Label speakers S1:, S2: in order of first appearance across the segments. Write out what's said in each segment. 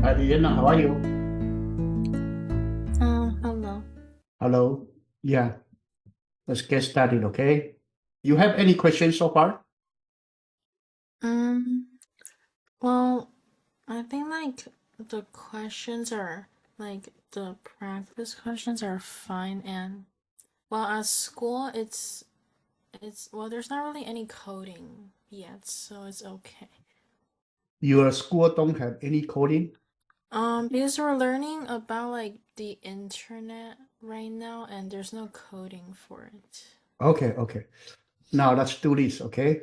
S1: Hi, Diana, how are you?
S2: Hello.
S1: Hello. Yeah, let's get started, okay? You have any questions so far?
S2: Um, well, I think the questions are the practice questions are fine, and well, at school it's well, there's not really any coding yet, so it's okay.
S1: Your school don't have any coding?
S2: Because we're learning about the internet right now, and there's no coding for it.
S1: Okay. Now let's do this, okay?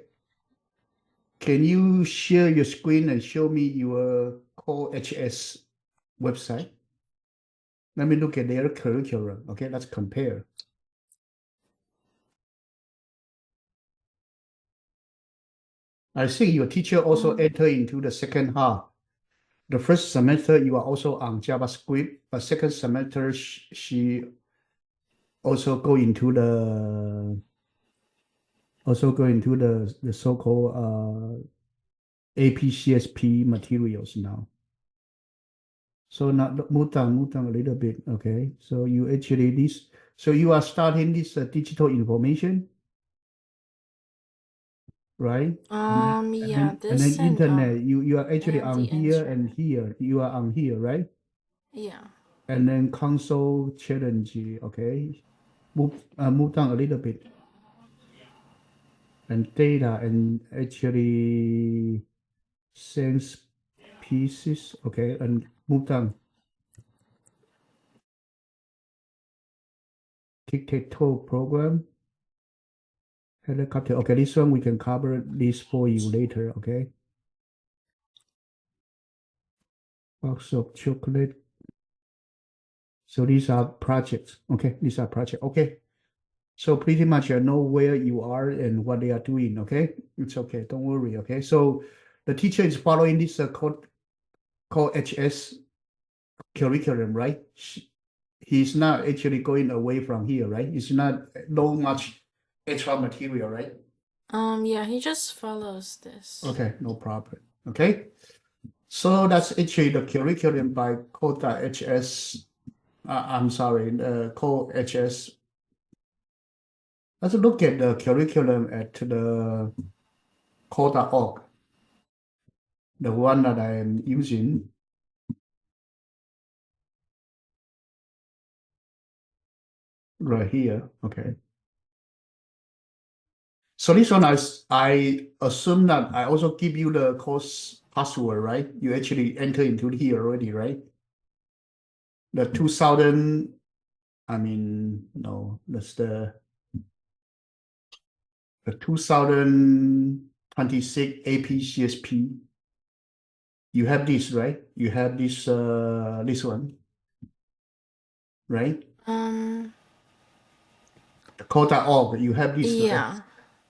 S1: Can you share your screen and show me your core HS website? Let me look at their curriculum, okay? Let's compare. I think your teacher also
S2: Um,
S1: enter into the second half. The first semester, you are also on JavaScript, but second semester, she also go into the so-called APCSP materials now. So now move down a little bit. Okay. So you actually this. So you are starting this digital information, right?
S2: yeah,
S1: And
S2: this
S1: then
S2: and
S1: internet. You are actually
S2: and
S1: on
S2: the
S1: here and
S2: internet.
S1: here. You are on here, right?
S2: Yeah.
S1: And then console challenge. Okay. Move down a little bit. And data and actually sense pieces. Okay. And move down. Tic-tac-toe program. Helicopter. Okay, this one we can cover this for you later. Okay. Box of chocolate. So these are projects. Okay, these are projects. Okay. So pretty much you know where you are and what they are doing. Okay, it's okay. Don't worry. Okay. So the teacher is following this called HS curriculum, right? He's not actually going away from here, right? It's not no much extra material, right?
S2: Yeah, he just follows this.
S1: Okay, no problem. Okay. So that's actually the curriculum by Quota HS. I'm sorry, Code HS. Let's look at the curriculum at the Quota.org, the one that I am using right here. Okay. So this one, I assume that I also give you the course password, right? You actually enter into here already, right? The 2000, I mean, no, that's the 2026 APCSP. You have this, right? You have this one, right?
S2: Um,
S1: Code.org, you have this, right?
S2: yeah,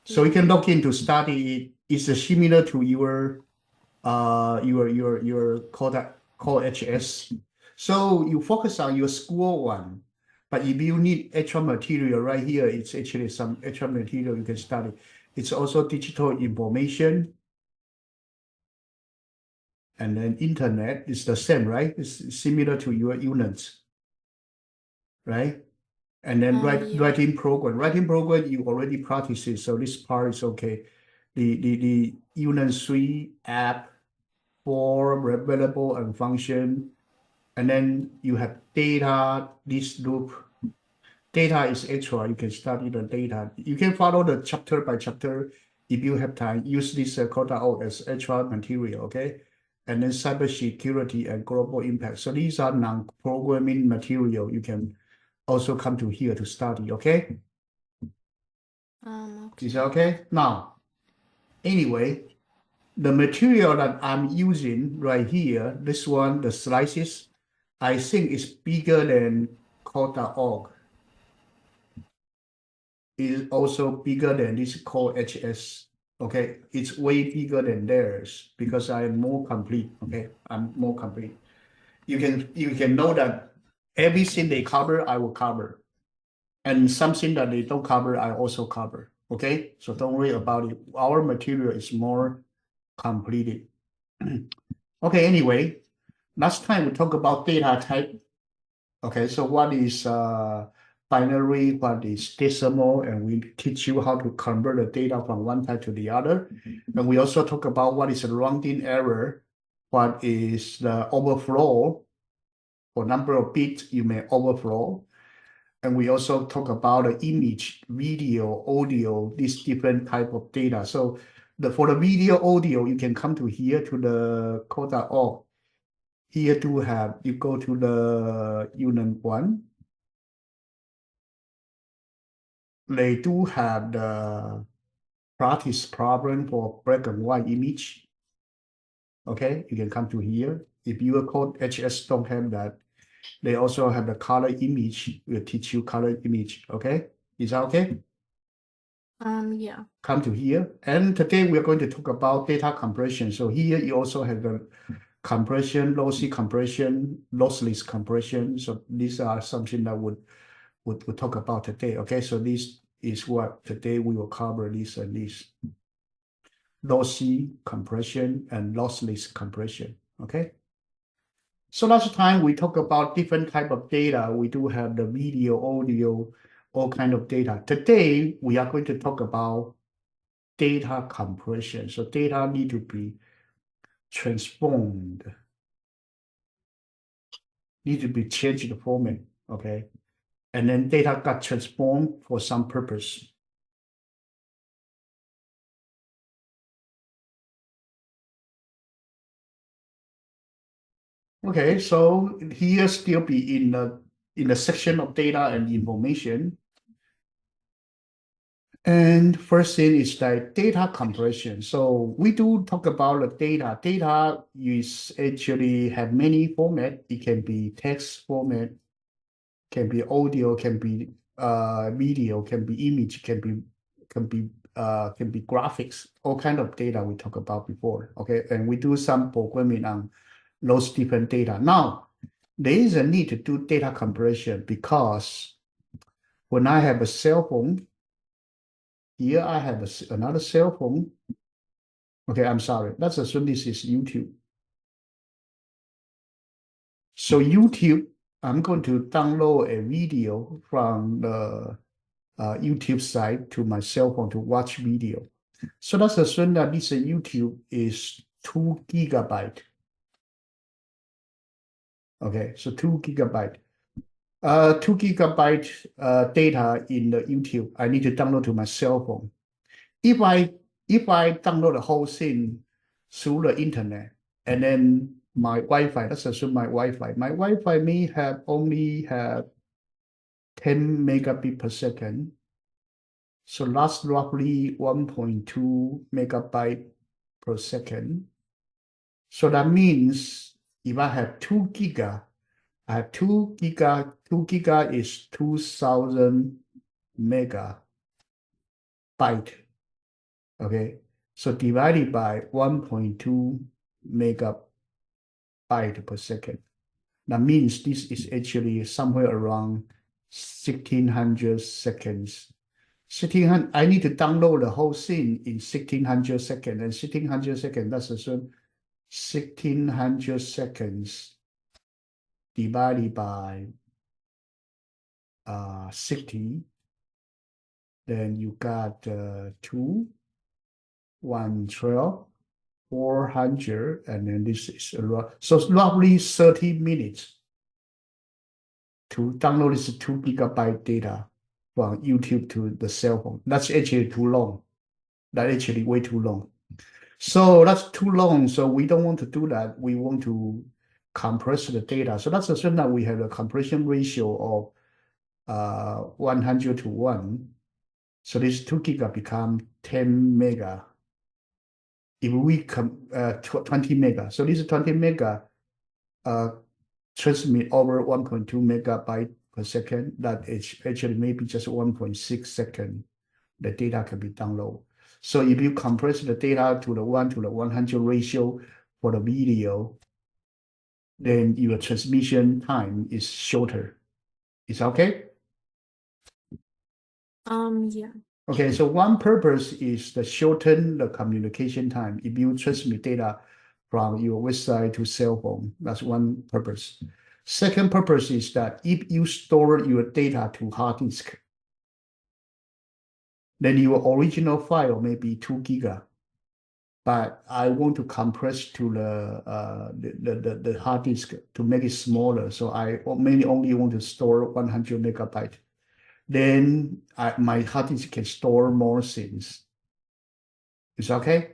S1: So you
S2: yeah.
S1: can log in to study it. It's similar to your code HS. So you focus on your school one. But if you need extra material right here, it's actually some extra material you can study. It's also digital information, and then internet is the same, right? It's similar to your units, right? And then
S2: Yeah.
S1: writing program you already practice it, so this part is okay. The unit 3 app for variable and function, and then you have data, this loop. Data is extra. You can study the data. You can follow the chapter by chapter if you have time. Use this quota out as extra material, okay? And then cybersecurity and global impact. So these are non-programming material. You can also come to here to study, okay? Is that
S2: Okay.
S1: okay? Now, anyway, the material that I'm using right here, this one, the slices, I think is bigger than quota.org. Is also bigger than this called HS. Okay, it's way bigger than theirs because I am more complete. Okay, I'm more complete. You can know that everything they cover, I will cover, and something that they don't cover, I also cover. Okay, so don't worry about it. Our material is more completed. Okay, anyway, Last time we talked about data type. Okay, so what is binary, what is decimal, and we teach you how to convert the data from one type to the other. And we also talk about what is a rounding error, what is the overflow, or number of bits you may overflow. And we also talk about the image, video, audio, these different type of data. So for the video, audio, you can come to here to the code.org. Here to have, you go to the unit 1. They do have the practice problem for black and white image. Okay, you can come to here. If your code HS don't have that, they also have the color image. We'll teach you color image. Okay, is that okay?
S2: Yeah.
S1: Come to here. And today we are going to talk about data compression. So here you also have the compression, lossy compression, lossless compression. So these are something that we'll talk about today. Okay, so this is what today we will cover this and this. Lossy compression and lossless compression. Okay. So last time we talked about different type of data. We do have the video, audio, all kind of data. Today we are going to talk about data compression. So data need to be transformed, need to be changed the format. Okay. And then data got transformed for some purpose. Okay, so here still be in the section of data and information. And first thing is like data compression. So we do talk about the data. Data is actually have many format. It can be text format, can be audio, can be video, can be image, can be graphics, all kind of data we talked about before. Okay, and we do some programming on those different data. Now, there is a need to do data compression because when I have a cell phone, here I have another cell phone. Okay, I'm sorry. Let's assume this is YouTube. So YouTube, I'm going to download a video from the YouTube site to my cell phone to watch video. So let's assume that this YouTube is 2 gigabyte. Okay, so 2 gigabyte. 2 gigabyte data in the YouTube, I need to download to my cell phone. If I download the whole thing through the internet and then my Wi-Fi, let's assume my Wi-Fi may only have 10 megabit per second. So that's roughly 1.2 megabyte per second. So that means if I have 2 giga, I have 2 giga is 2000 megabyte. Okay, so divided by 1.2 megabyte per second. That means this is actually somewhere around 1600 seconds. 1600, I need to download the whole thing in 1600 seconds. And 1600 seconds, that's assume 1600 seconds divided by 60. Then you got 2, 112, 400, and then this is around, so it's roughly 30 minutes to download this 2 gigabyte data from YouTube to the cell phone. That's actually too long. That's actually way too long. So that's too long. So we don't want to do that. We want to compress the data. So let's assume that we have a compression ratio of 100 to 1. So this 2 giga become 10 mega. If we 20 mega, so this 20 mega transmit over 1.2 megabyte per second. That is actually maybe just 1.6 second. The data can be downloaded. So if you compress the data to the 1 to the 100 ratio for the video, then your transmission time is shorter. Is that okay?
S2: Yeah.
S1: Okay, so one purpose is to shorten the communication time. If you transmit data from your website to cell phone. That's one purpose. Second purpose is that if you store your data to hard disk, then your original file may be 2 giga, but I want to compress to the hard disk to make it smaller. So I mainly only want to store 100 megabyte. Then my hard disk can store more things. Is okay?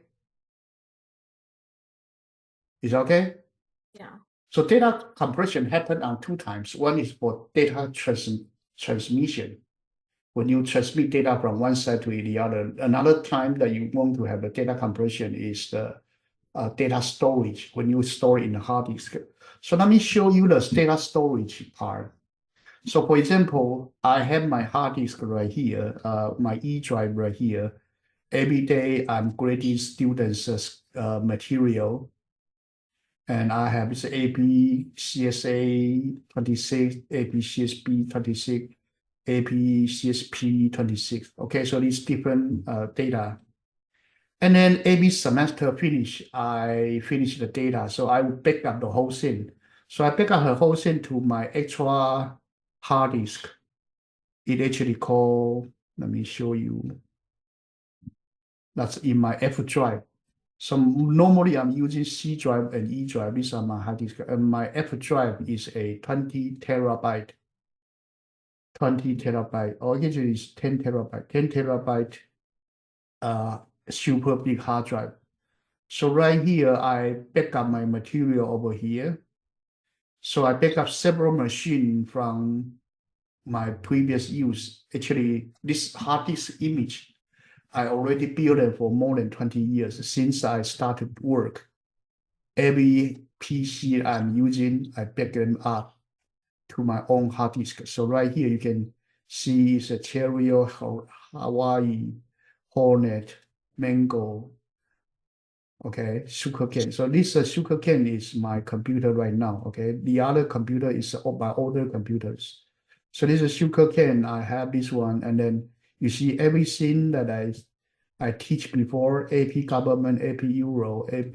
S1: Is okay?
S2: Yeah.
S1: So data compression happen on 2 times. One is for data transmission. When you transmit data from one side to the other. Another time that you want to have the data compression is the data storage, when you store in the hard disk. So let me show you the data storage part. So for example, I have my hard disk right here, my E drive right here. Every day I'm grading students' material, and I have this AP CSA 26, AP CSB 26, AP CSP 26. Okay, so these different data. And then every semester finish, I finish the data. So I will back up the whole thing. So I back up the whole thing to my extra hard disk. It actually called, let me show you. That's in my F drive. So normally I'm using C drive and E drive. These are my hard disk. And my F drive is a 20 terabyte. 20 terabyte, or actually it's 10 terabyte, 10 terabyte super big hard drive. So right here, I back up my material over here. So I back up several machines from my previous use. Actually, this hard disk image, I already built it for more than 20 years since I started work. Every PC I'm using, I back them up to my own hard disk. So right here, you can see it's a Cheerio, Hawaii, Hornet, Mango, okay, sugarcane. So this sugarcane is my computer right now, okay? The other computer is my older computers. So this is sugarcane, I have this one, and then you see everything that I teach before, AP government, AP Euro, AP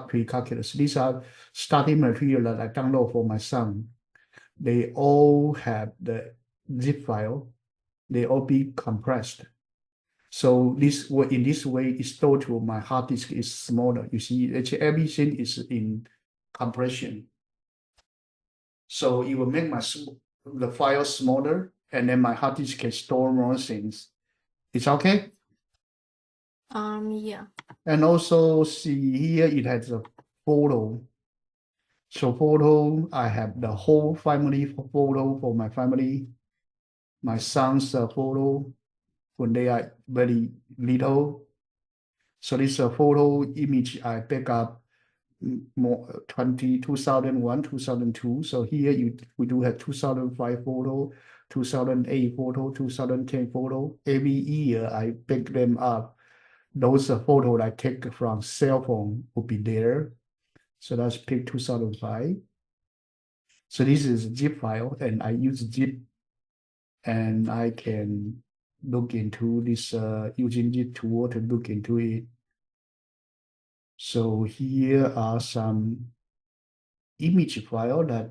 S1: pre-calculus. These are study material that I download for my son. They all have the zip file. They all be compressed. So this way, in this way, it's total. My hard disk is smaller. You see, actually everything is in compression. So it will make the file smaller, and then my hard disk can store more things. It's okay.
S2: Yeah.
S1: And also see here, it has a photo. So photo, I have the whole family photo for my family. My son's photo when they are very little. So this is a photo image I pick up more 2001, 2002. So here we do have 2005 photo, 2008 photo, 2010 photo. Every year I pick them up. Those photos I take from cell phone will be there. So that's pick 2005. So this is a zip file, and I use zip, and I can look into this using zip tool to look into it. So here are some image file that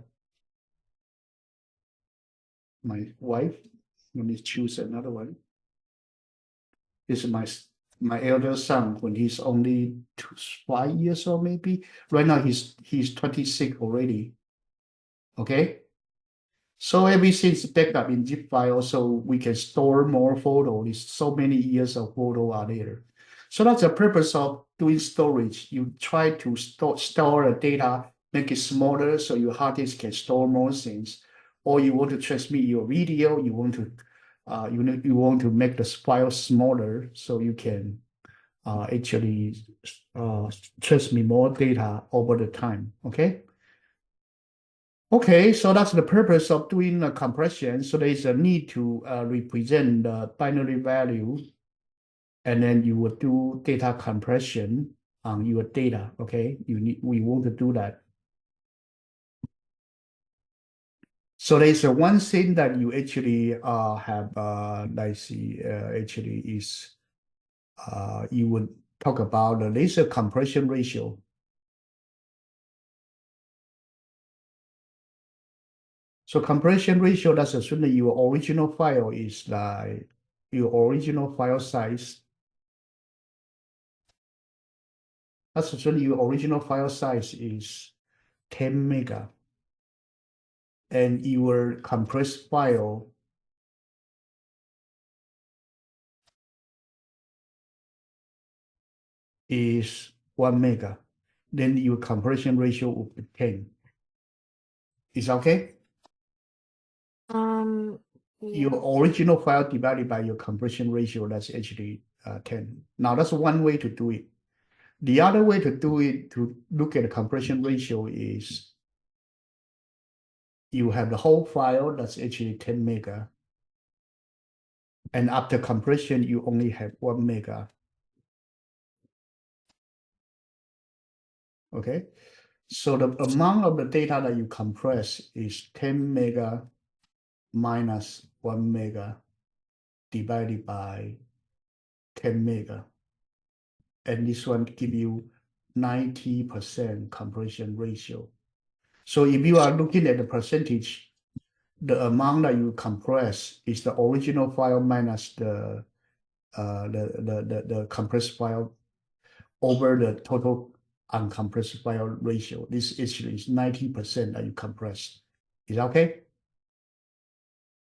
S1: my wife, let me choose another one. This is my elder son when he's only 5 years old, maybe. Right now he's 26 already. Okay. So everything's backed up in zip file, so we can store more photos. So many years of photo are there. So that's the purpose of doing storage. You try to store the data, make it smaller so your hard disk can store more things. Or you want to transmit your video, you want to make the file smaller so you can actually transmit more data over the time. Okay. Okay, so that's the purpose of doing a compression. So there is a need to represent the binary value, and then you will do data compression on your data. Okay, we want to do that. So there's one thing that you actually have, let's see, actually is you would talk about the laser compression ratio. So compression ratio, that's assuming your original file is like your original file size. That's assuming your original file size is 10 mega. And your compressed file is 1 mega. Then your compression ratio will be 10. Is okay?
S2: Yeah.
S1: Your original file divided by your compression ratio, that's actually 10. Now, that's one way to do it. The other way to do it, to look at the compression ratio, is you have the whole file that's actually 10 mega. And after compression, you only have 1 mega. Okay? So the amount of the data that you compress is 10 mega minus 1 mega divided by 10 mega. And this one give you 90% compression ratio. So if you are looking at the percentage, the amount that you compress is the original file minus the compressed file over the total uncompressed file ratio. This actually is 90% that you compress. Is that okay?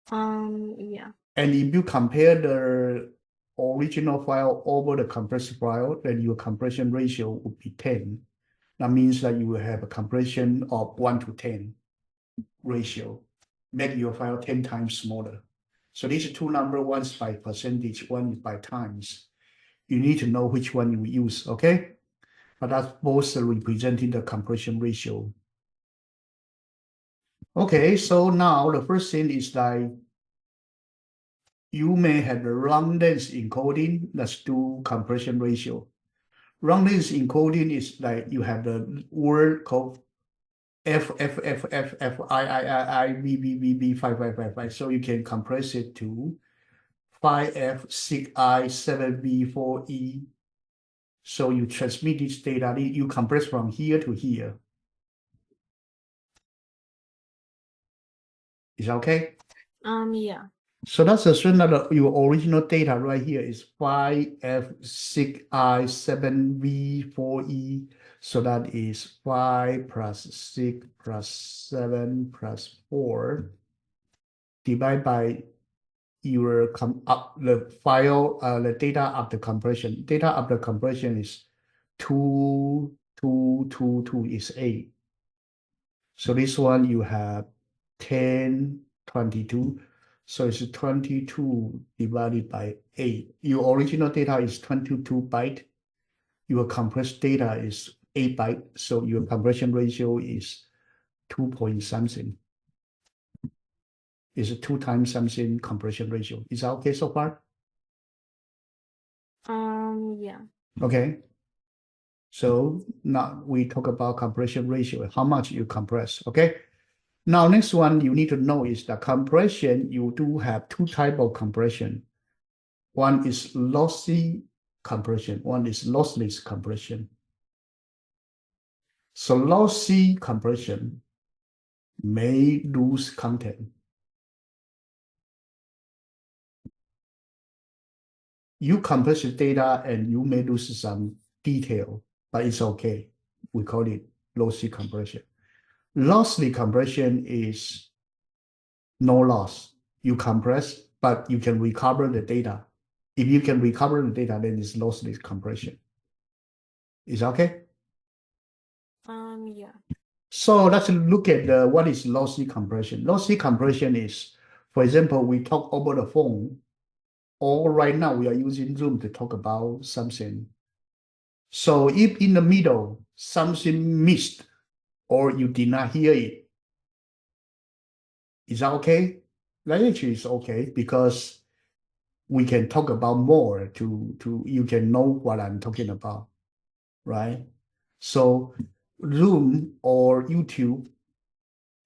S2: Yeah.
S1: And if you compare the original file over the compressed file, then your compression ratio would be 10. That means that you will have a compression of 1 to 10 ratio, make your file 10 times smaller. So these two numbers, one is by percentage, one is by times. You need to know which one you use, okay? But that's both representing the compression ratio. Okay, so now the first thing is like you may have the long length encoding. Let's do compression ratio. Long length encoding is like you have the word called FFFFFIIIIVVVV 5555. So you can compress it to 5F6I7V4E. So you transmit this data, you compress from here to here. Is that okay?
S2: Yeah.
S1: So that's assume that your original data right here is 5F6I7V4E. So that is 5 plus 6 plus 7 plus 4 divided by your the file, the data after compression. Data after compression is 2, 2, 2, 2 is 8. So this one you have 10, 22. So it's 22 divided by 8. Your original data is 22 byte. Your compressed data is 8 byte. So your compression ratio is 2 point something. It's a 2 times something compression ratio. Is that okay so far?
S2: Yeah.
S1: Okay. So now we talk about compression ratio, how much you compress, okay? Now, next one you need to know is that compression, you do have two type of compression. One is lossy compression, one is lossless compression. So lossy compression may lose content. You compress the data and you may lose some detail, but it's okay. We call it lossy compression. Lossy compression is no loss. You compress, but you can recover the data. If you can recover the data, then it's lossless compression. Is that okay?
S2: Yeah.
S1: So let's look at what is lossy compression. Lossy compression is, for example, we talk over the phone, or right now we are using Zoom to talk about something. So if in the middle something missed or you did not hear it, is that okay? That actually is okay because we can talk about more to you can know what I'm talking about, right? So Zoom or YouTube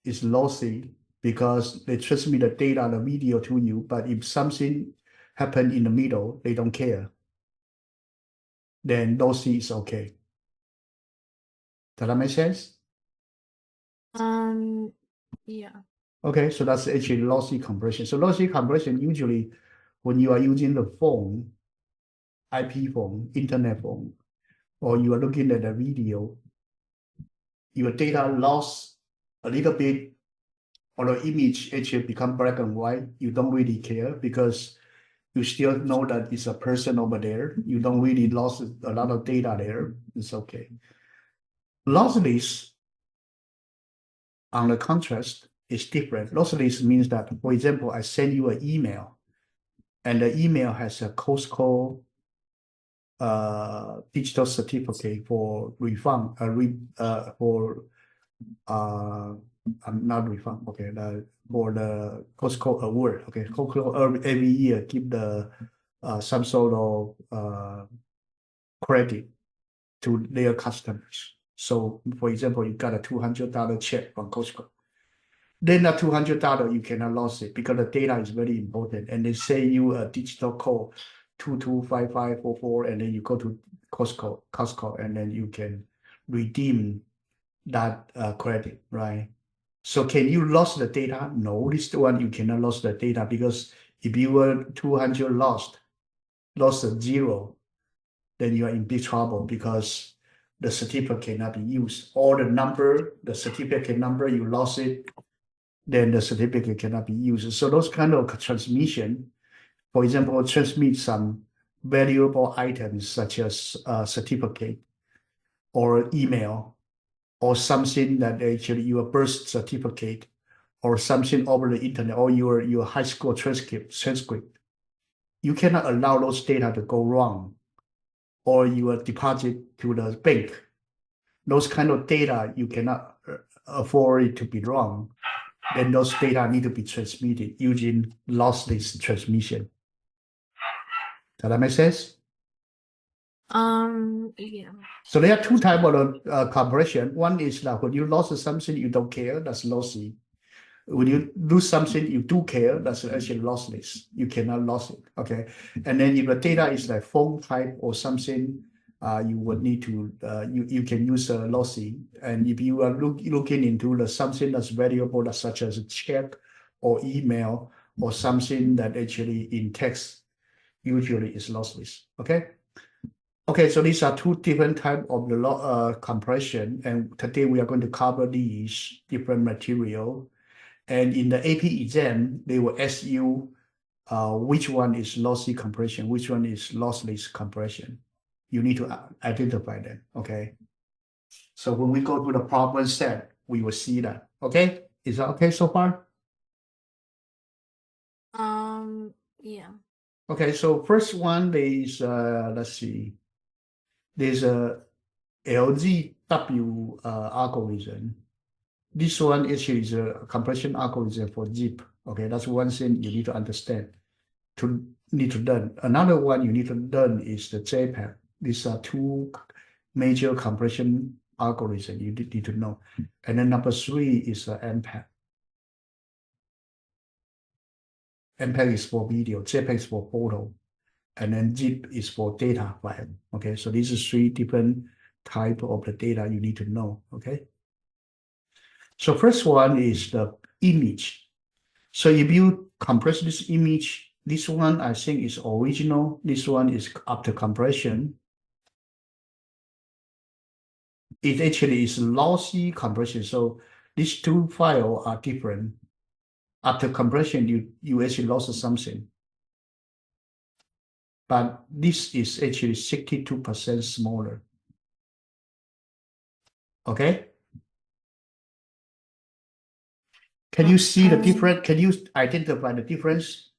S1: is lossy because they transmit the data, the video to you, but if something happened in the middle, they don't care. Then lossy is okay. Does that make sense?
S2: Yeah.
S1: Okay, so that's actually lossy compression. So lossy compression usually when you are using the phone, IP phone, internet phone, or you are looking at a video, your data lost a little bit or the image actually become black and white. You don't really care because you still know that it's a person over there. You don't really lost a lot of data there. It's okay. Lossless, on the contrast, is different. Lossless means that, for example, I send you an email, and the email has a Costco digital certificate for refund, for not refund, okay, for the Costco award, okay, Costco every year give the some sort of credit to their customers. So, for example, you got a $200 check from Costco. Then that $200 you cannot lose it because the data is very important. And they say you a digital code 225544, and then you go to Costco, and then you can redeem that credit, right? So can you lose the data? No, this one you cannot lose the data because if you were 200 lost a zero, then you are in big trouble because the certificate cannot be used. Or the certificate number, you lost it, then the certificate cannot be used. So those kind of transmission, for example, transmit some valuable items such as a certificate or email or something that actually your birth certificate or something over the internet or your high school transcript. You cannot allow those data to go wrong or your deposit to the bank. Those kind of data you cannot afford it to be wrong. Then those data need to be transmitted using lossless transmission. Does that make sense?
S2: Yeah.
S1: So there are two types of compression. One is that when you lost something you don't care, that's lossy. When you lose something you do care, that's actually lossless. You cannot lose it. Okay. And then if the data is like phone type or something, you would need to you can use a lossy. And if you are looking into the something that's valuable, such as a check or email or something that actually in text, usually is lossless. Okay. Okay, so these are two different type of the compression, and today we are going to cover these different material. And in the AP exam, they will ask you which one is lossy compression, which one is lossless compression. You need to identify them, okay? So when we go to the problem set, we will see that, okay? Is that okay so far?
S2: Yeah.
S1: Okay, so first one is, let's see, there's a LGW algorithm. This one actually is a compression algorithm for zip. Okay, that's one thing you need to understand. Need to learn. Another one you need to learn is the JPEG. These are two major compression algorithms you need to know. And then number three is MPEG. MPEG is for video, JPEG is for photo, and then zip is for data file. Okay, so these are three different type of the data you need to know. Okay. So first one is the image. So if you compress this image, this one I think is original. This one is after compression. It actually is lossy compression. So these two files are different. After compression, you actually lost something. But this is actually 62% smaller. Okay? Can you see the difference? Can you identify the difference?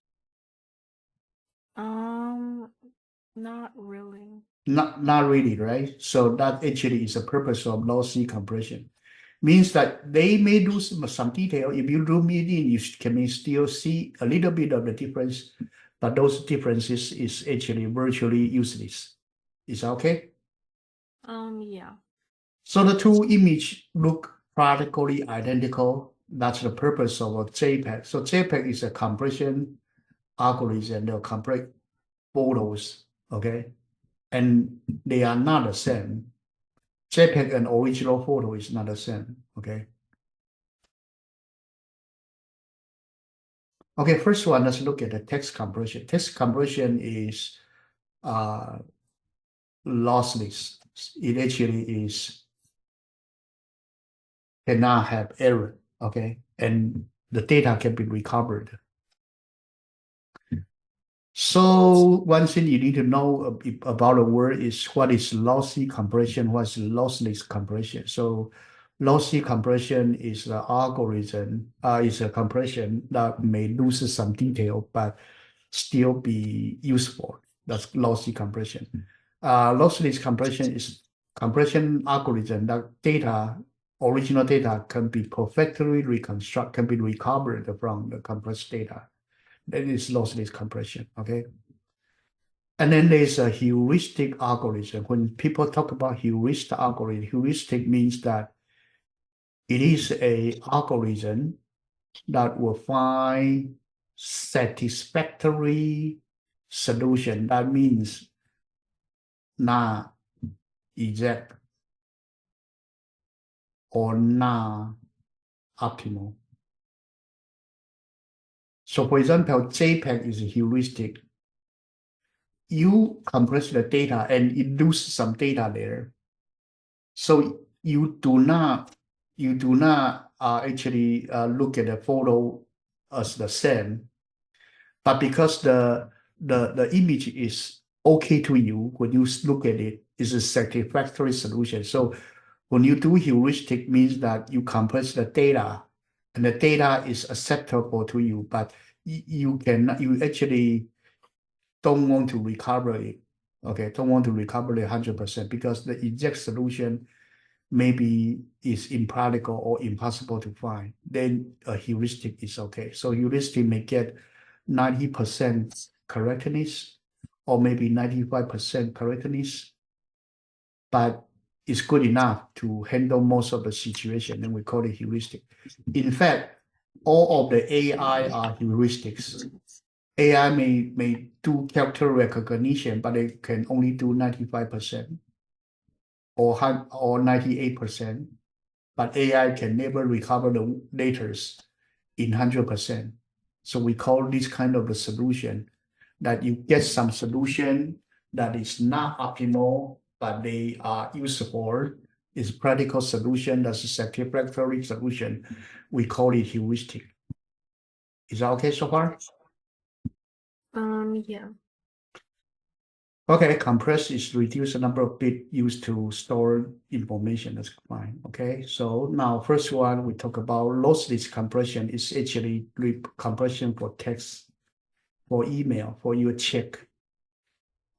S2: Not really.
S1: Not really, right? So that actually is the purpose of lossy compression. Means that they may lose some detail. If you zoom in, you can still see a little bit of the difference, but those differences is actually virtually useless. Is that okay?
S2: Yeah.
S1: So the two image look practically identical. That's the purpose of a JPEG. So JPEG is a compression algorithm that compress photos, okay? And they are not the same. JPEG and original photo is not the same, okay? Okay, first one, let's look at the text compression. Text compression is lossless. It actually is cannot have error, okay? And the data can be recovered. So one thing you need to know about a word is what is lossy compression, what is lossless compression. So lossy compression is the algorithm, is a compression that may lose some detail, but still be useful. That's lossy compression. Lossless compression is compression algorithm that original data can be perfectly reconstructed, can be recovered from the compressed data. That is lossless compression, okay? And then there's a heuristic algorithm. When people talk about heuristic means that it is a algorithm that will find satisfactory solution. That means not exact or not optimal. So for example, JPEG is a heuristic. You compress the data and it loses some data there. So you do not actually look at the photo as the same, but because the image is okay to you when you look at it, it's a satisfactory solution. So when you do heuristic means that you compress the data and the data is acceptable to you, but you actually don't want to recover it. Okay, don't want to recover it 100% because the exact solution maybe is impractical or impossible to find. Then a heuristic is okay. So heuristic may get 90% correctness or maybe 95% correctness, but it's good enough to handle most of the situation, and we call it heuristic. In fact, all of the AI are heuristics. AI may do character recognition, but it can only do 95% or 98%. But AI can never recover the data in 100%. So we call this kind of a solution that you get some solution that is not optimal, but they are useful. It's practical solution. That's a satisfactory solution. We call it heuristic. Is that okay so far?
S2: Yeah.
S1: Okay, compress is reduce the number of bits used to store information. That's fine. Okay, so now first one we talk about lossless compression is actually compression for text, for email, for your check.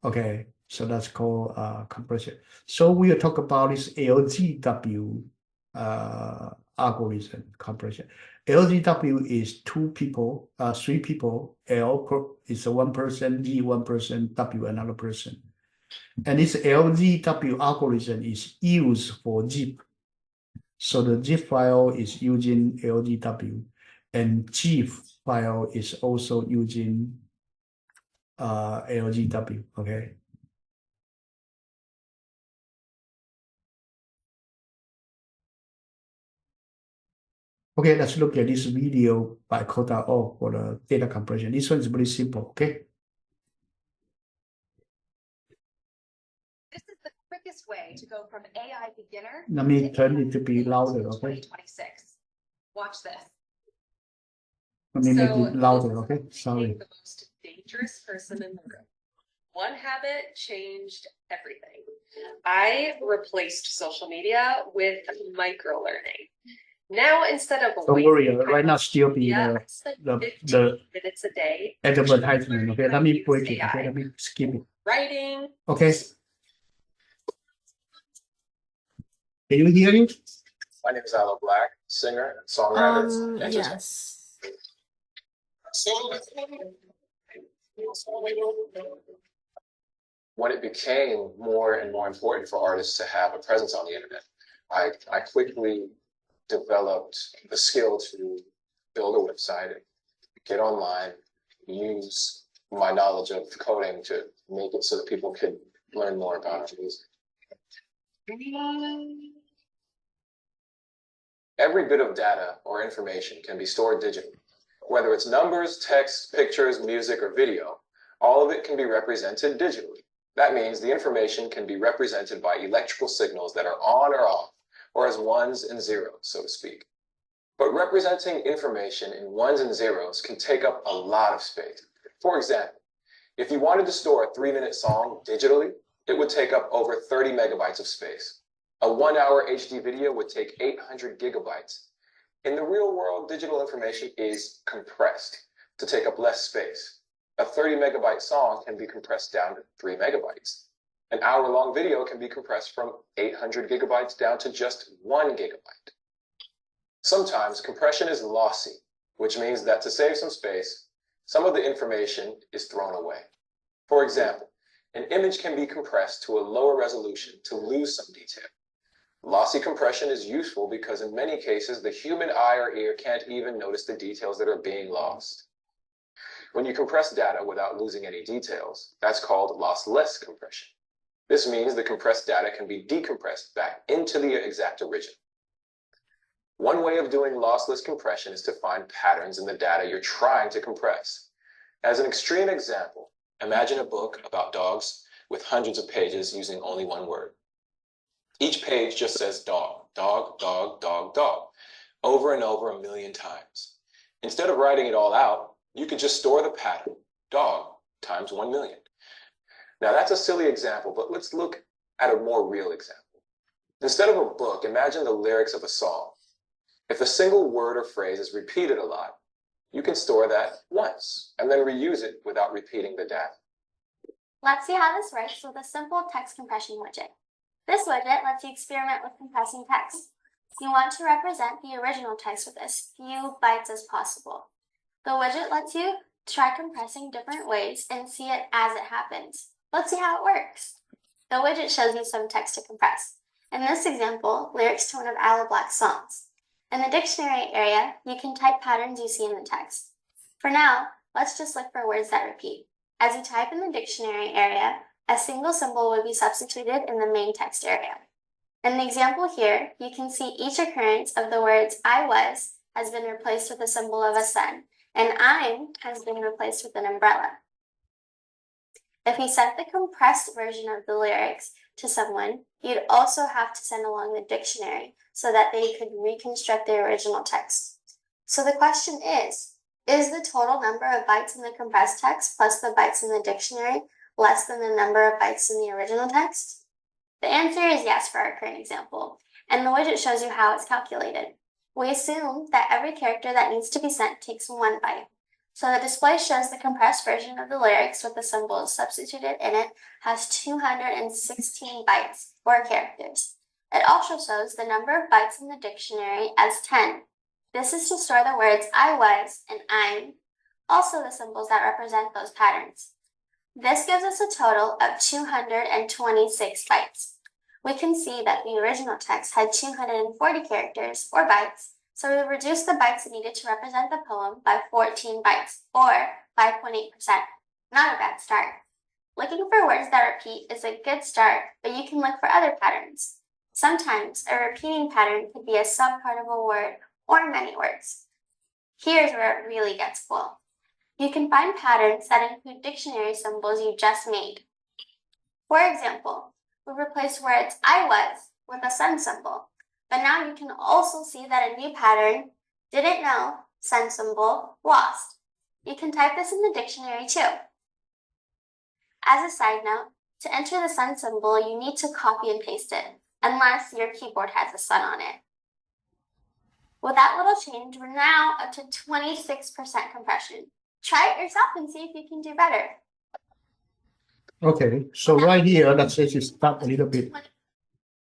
S1: Okay, so that's called compression. So we'll talk about this LGW algorithm compression. LGW is three people. L is one person, G one person, W another person. And this LGW algorithm is used for zip. So the zip file is using LGW, and GIF file is also using LGW. Okay. Okay, let's look at this video by Kota O for the data compression. This one is very simple, okay?
S3: This is the quickest way to go from AI beginner
S1: Let me
S3: to
S1: turn
S3: AI
S1: it to be louder, okay?
S3: 2026. Watch this.
S1: Let me make
S3: So
S1: it louder,
S3: this is
S1: okay? Sorry.
S3: the most dangerous person in the room. One habit changed everything. I replaced social media with micro learning. Now instead of
S1: Don't worry, right now still be
S3: yeah,
S1: the
S3: 15 minutes a day
S1: advertisement, okay? Let me
S3: use
S1: break it, okay?
S3: AI.
S1: Let me skip it.
S3: Writing.
S1: Okay. Can you hear me?
S4: My name is Aloe Black, singer, songwriter, and just
S2: Yes.
S4: when it became more and more important for artists to have a presence on the internet, I quickly developed the skill to build a website, get online, use my knowledge of coding to make it so that people could learn more about our music. Every bit of data or information can be stored digitally, Whether it's numbers, text, pictures, music, or video, all of it can be represented digitally. That means the information can be represented by electrical signals that are on or off, or as ones and zeros, so to speak. But representing information in ones and zeros can take up a lot of space. For example, if you wanted to store a 3-minute song digitally, it would take up over 30 megabytes of space. A 1-hour HD video would take 800 gigabytes. In the real world, digital information is compressed to take up less space. A 30 megabyte song can be compressed down to 3 megabytes. An hour-long video can be compressed from 800 gigabytes down to just 1 gigabyte. Sometimes compression is lossy, which means that to save some space, some of the information is thrown away. For example, an image can be compressed to a lower resolution to lose some detail. Lossy compression is useful because in many cases, the human eye or ear can't even notice the details that are being lost. When you compress data without losing any details, that's called lossless compression. This means the compressed data can be decompressed back into the exact original. One way of doing lossless compression is to find patterns in the data you're trying to compress. As an extreme example, imagine a book about dogs with hundreds of pages using only one word. Each page just says dog, dog, dog, dog, dog, over and over 1,000,000 times. Instead of writing it all out, you could just store the pattern, dog times 1,000,000. Now that's a silly example, but let's look at a more real example. Instead of a book, imagine the lyrics of a song. If a single word or phrase is repeated a lot, you can store that once and then reuse it without repeating the data.
S5: Let's see how this works with a simple text compression widget. This widget lets you experiment with compressing text. You want to represent the original text with as few bytes as possible. The widget lets you try compressing different ways and see it as it happens. Let's see how it works. The widget shows you some text to compress. In this example, lyrics to one of Aloe Black's songs. In the dictionary area, you can type patterns you see in the text. For now, let's just look for words that repeat. As you type in the dictionary area, a single symbol would be substituted in the main text area. In the example here, you can see each occurrence of the words I was has been replaced with a symbol of a sun, and I'm has been replaced with an umbrella. If we sent the compressed version of the lyrics to someone, you'd also have to send along the dictionary so that they could reconstruct the original text. So the question is the total number of bytes in the compressed text plus the bytes in the dictionary less than the number of bytes in the original text? The answer is yes for our current example, and the widget shows you how it's calculated. We assume that every character that needs to be sent takes 1 byte. So the display shows the compressed version of the lyrics with the symbols substituted in it has 216 bytes, or characters. It also shows the number of bytes in the dictionary as 10. This is to store the words I was and I'm, also the symbols that represent those patterns. This gives us a total of 226 bytes. We can see that the original text had 240 characters, or bytes, so we reduced the bytes needed to represent the poem by 14 bytes, or 5.8%. Not a bad start. Looking for words that repeat is a good start, but you can look for other patterns. Sometimes a repeating pattern could be a subpart of a word or many words. Here's where it really gets cool. You can find patterns that include dictionary symbols you just made. For example, we replaced words I was with a sun symbol, but now you can also see that a new pattern, didn't know, sun symbol, lost. You can type this in the dictionary too. As a side note, to enter the sun symbol, you need to copy and paste it, unless your keyboard has a sun on it. With that little change, we're now up to 26% compression. Try it yourself and see if you can do better.
S1: Okay, so right here, let's say you stop a little bit.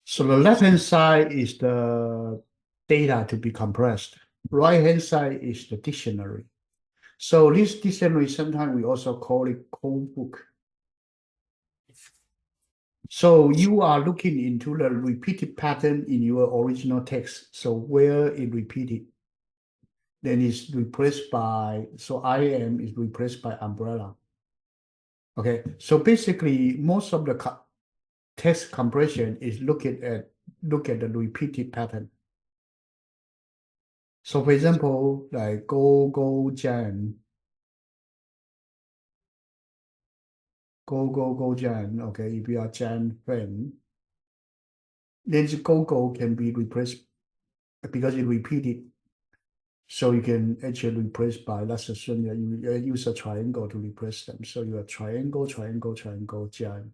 S1: So the left-hand side is the data to be compressed. Right-hand side is the dictionary. So this dictionary, sometimes we also call it code book. So you are looking into the repeated pattern in your original text. So where it repeated, then it's replaced by, so I am is replaced by umbrella. Okay, so basically most of the text compression is look at the repeated pattern. So for example, like go Jan. Go Jan. Okay, if you are Jan fan, then the go can be replaced because it repeated. So you can actually replace by, let's assume that you use a triangle to replace them. So you have triangle, Jan.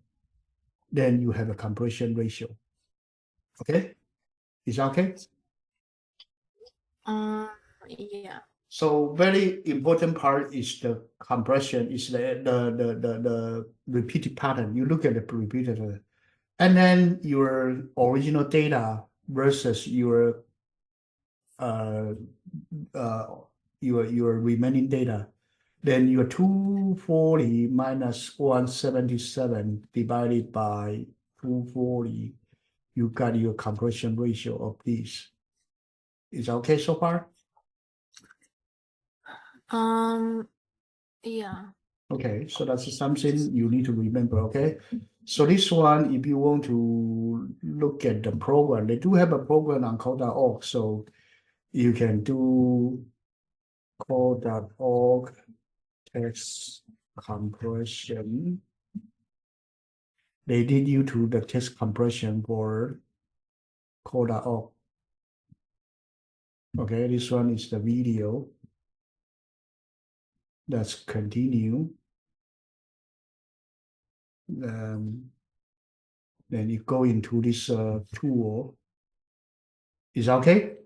S1: Then you have a compression ratio. Okay, is that okay?
S2: Yeah.
S1: So very important part is the compression, is the repeated pattern. You look at the repeated pattern. And then your original data versus your uh, uh, your remaining data. Then your 240 minus 177 divided by 240, you got your compression ratio of this. Is that okay so far?
S2: Yeah.
S1: Okay, so that's something you need to remember, okay? So this one, if you want to look at the program, they do have a program on code.org, so you can do code.org text compression. They did you to the text compression for code.org. Okay, this one is the video. Let's continue. Then you go into this tool. Is that okay?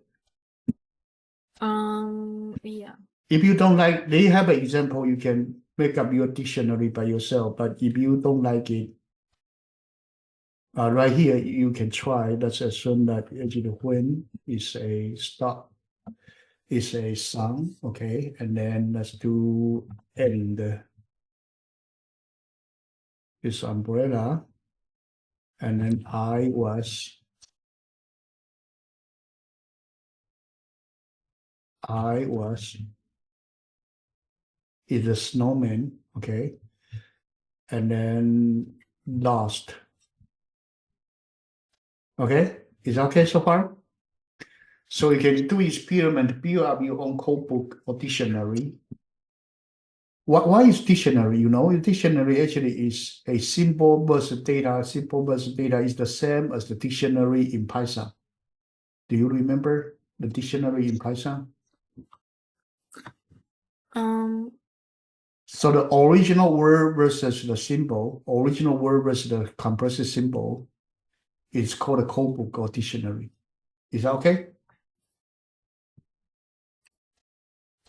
S2: Yeah.
S1: If you don't like, they have an example, you can make up your dictionary by yourself. But if you don't like it, right here, you can try. Let's assume that actually when is a stop, is a sum, okay? And then let's do end this umbrella. And then I was is a snowman, okay? And then lost. Okay, is that okay so far? So you can do experiment, build up your own code book or dictionary. Why is dictionary? You know, dictionary actually is a symbol versus data. Symbol versus data is the same as the dictionary in Python. Do you remember the dictionary in Python? So the original word versus the symbol, original word versus the compressed symbol, is called a code book or dictionary. Is that okay?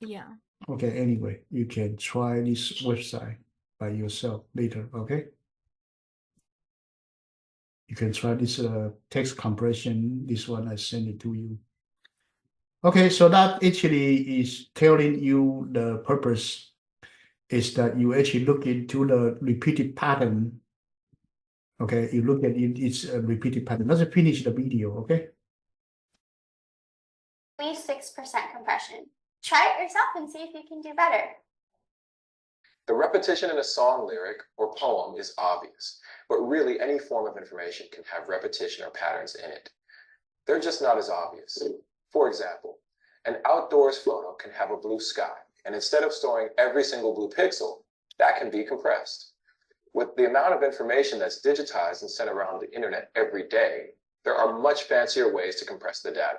S2: Yeah.
S1: Okay, anyway, you can try this website by yourself later, okay? You can try this text compression. This one I send it to you. Okay, so that actually is telling you the purpose is that you actually look into the repeated pattern. Okay, you look at it, it's a repeated pattern. Let's finish the video, okay?
S5: 6% compression. Try it yourself and see if you can do better.
S4: The repetition in a song lyric or poem is obvious, but really any form of information can have repetition or patterns in it. They're just not as obvious. For example, an outdoors photo can have a blue sky, and instead of storing every single blue pixel, that can be compressed. With the amount of information that's digitized and sent around the internet every day, there are much fancier ways to compress the data.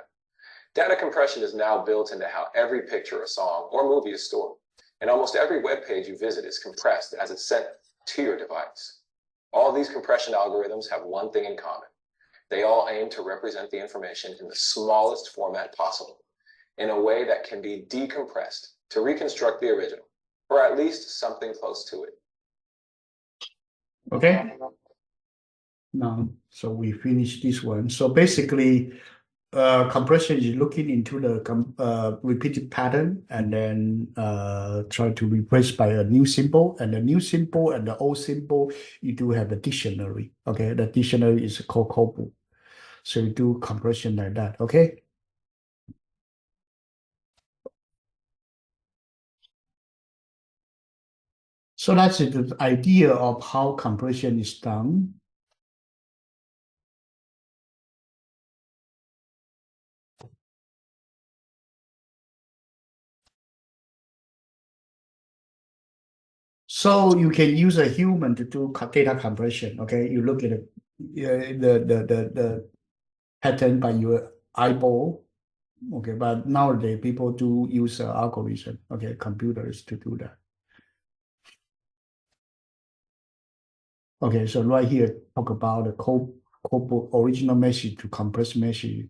S4: Data compression is now built into how every picture, a song, or movie is stored. And almost every web page you visit is compressed as it's sent to your device. All these compression algorithms have one thing in common. They all aim to represent the information in the smallest format possible, in a way that can be decompressed to reconstruct the original, or at least something close to it.
S1: Okay. Now, so we finished this one. So basically, compression is looking into the repeated pattern and then try to replace by a new symbol, and the new symbol and the old symbol, you do have a dictionary. Okay, the dictionary is called code. So you do compression like that. Okay. So that's the idea of how compression is done. So you can use a human to do data compression. Okay, you look at the pattern by your eyeball. Okay, but nowadays people do use algorithm. Okay, computers to do that. Okay, so right here talk about the code original message to compressed message.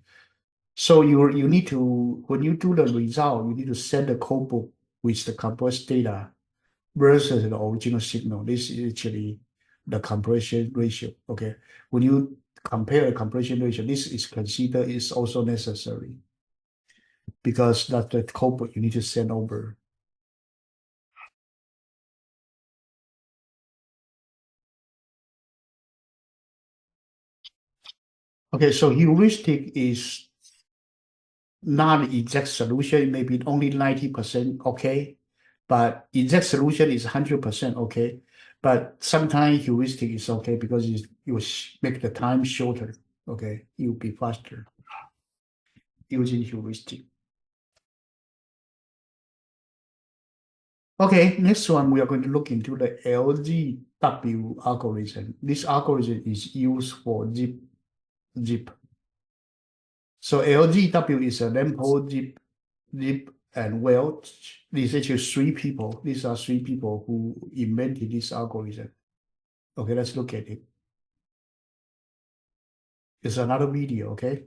S1: So you need to, when you do the result, you need to send the code book with the compressed data versus the original signal. This is actually the compression ratio. Okay, when you compare the compression ratio, this is considered is also necessary because that's the code book you need to send over. Okay, so heuristic is not an exact solution, maybe only 90% okay, but exact solution is 100% okay. But sometimes heuristic is okay because it will make the time shorter. Okay, it will be faster using heuristic. Okay, next one we are going to look into the LGW algorithm. This algorithm is used for zip. So LGW is a lamp zip, and Welch. These actually three people. These are three people who invented this algorithm. Okay, let's look at it. It's another video, okay?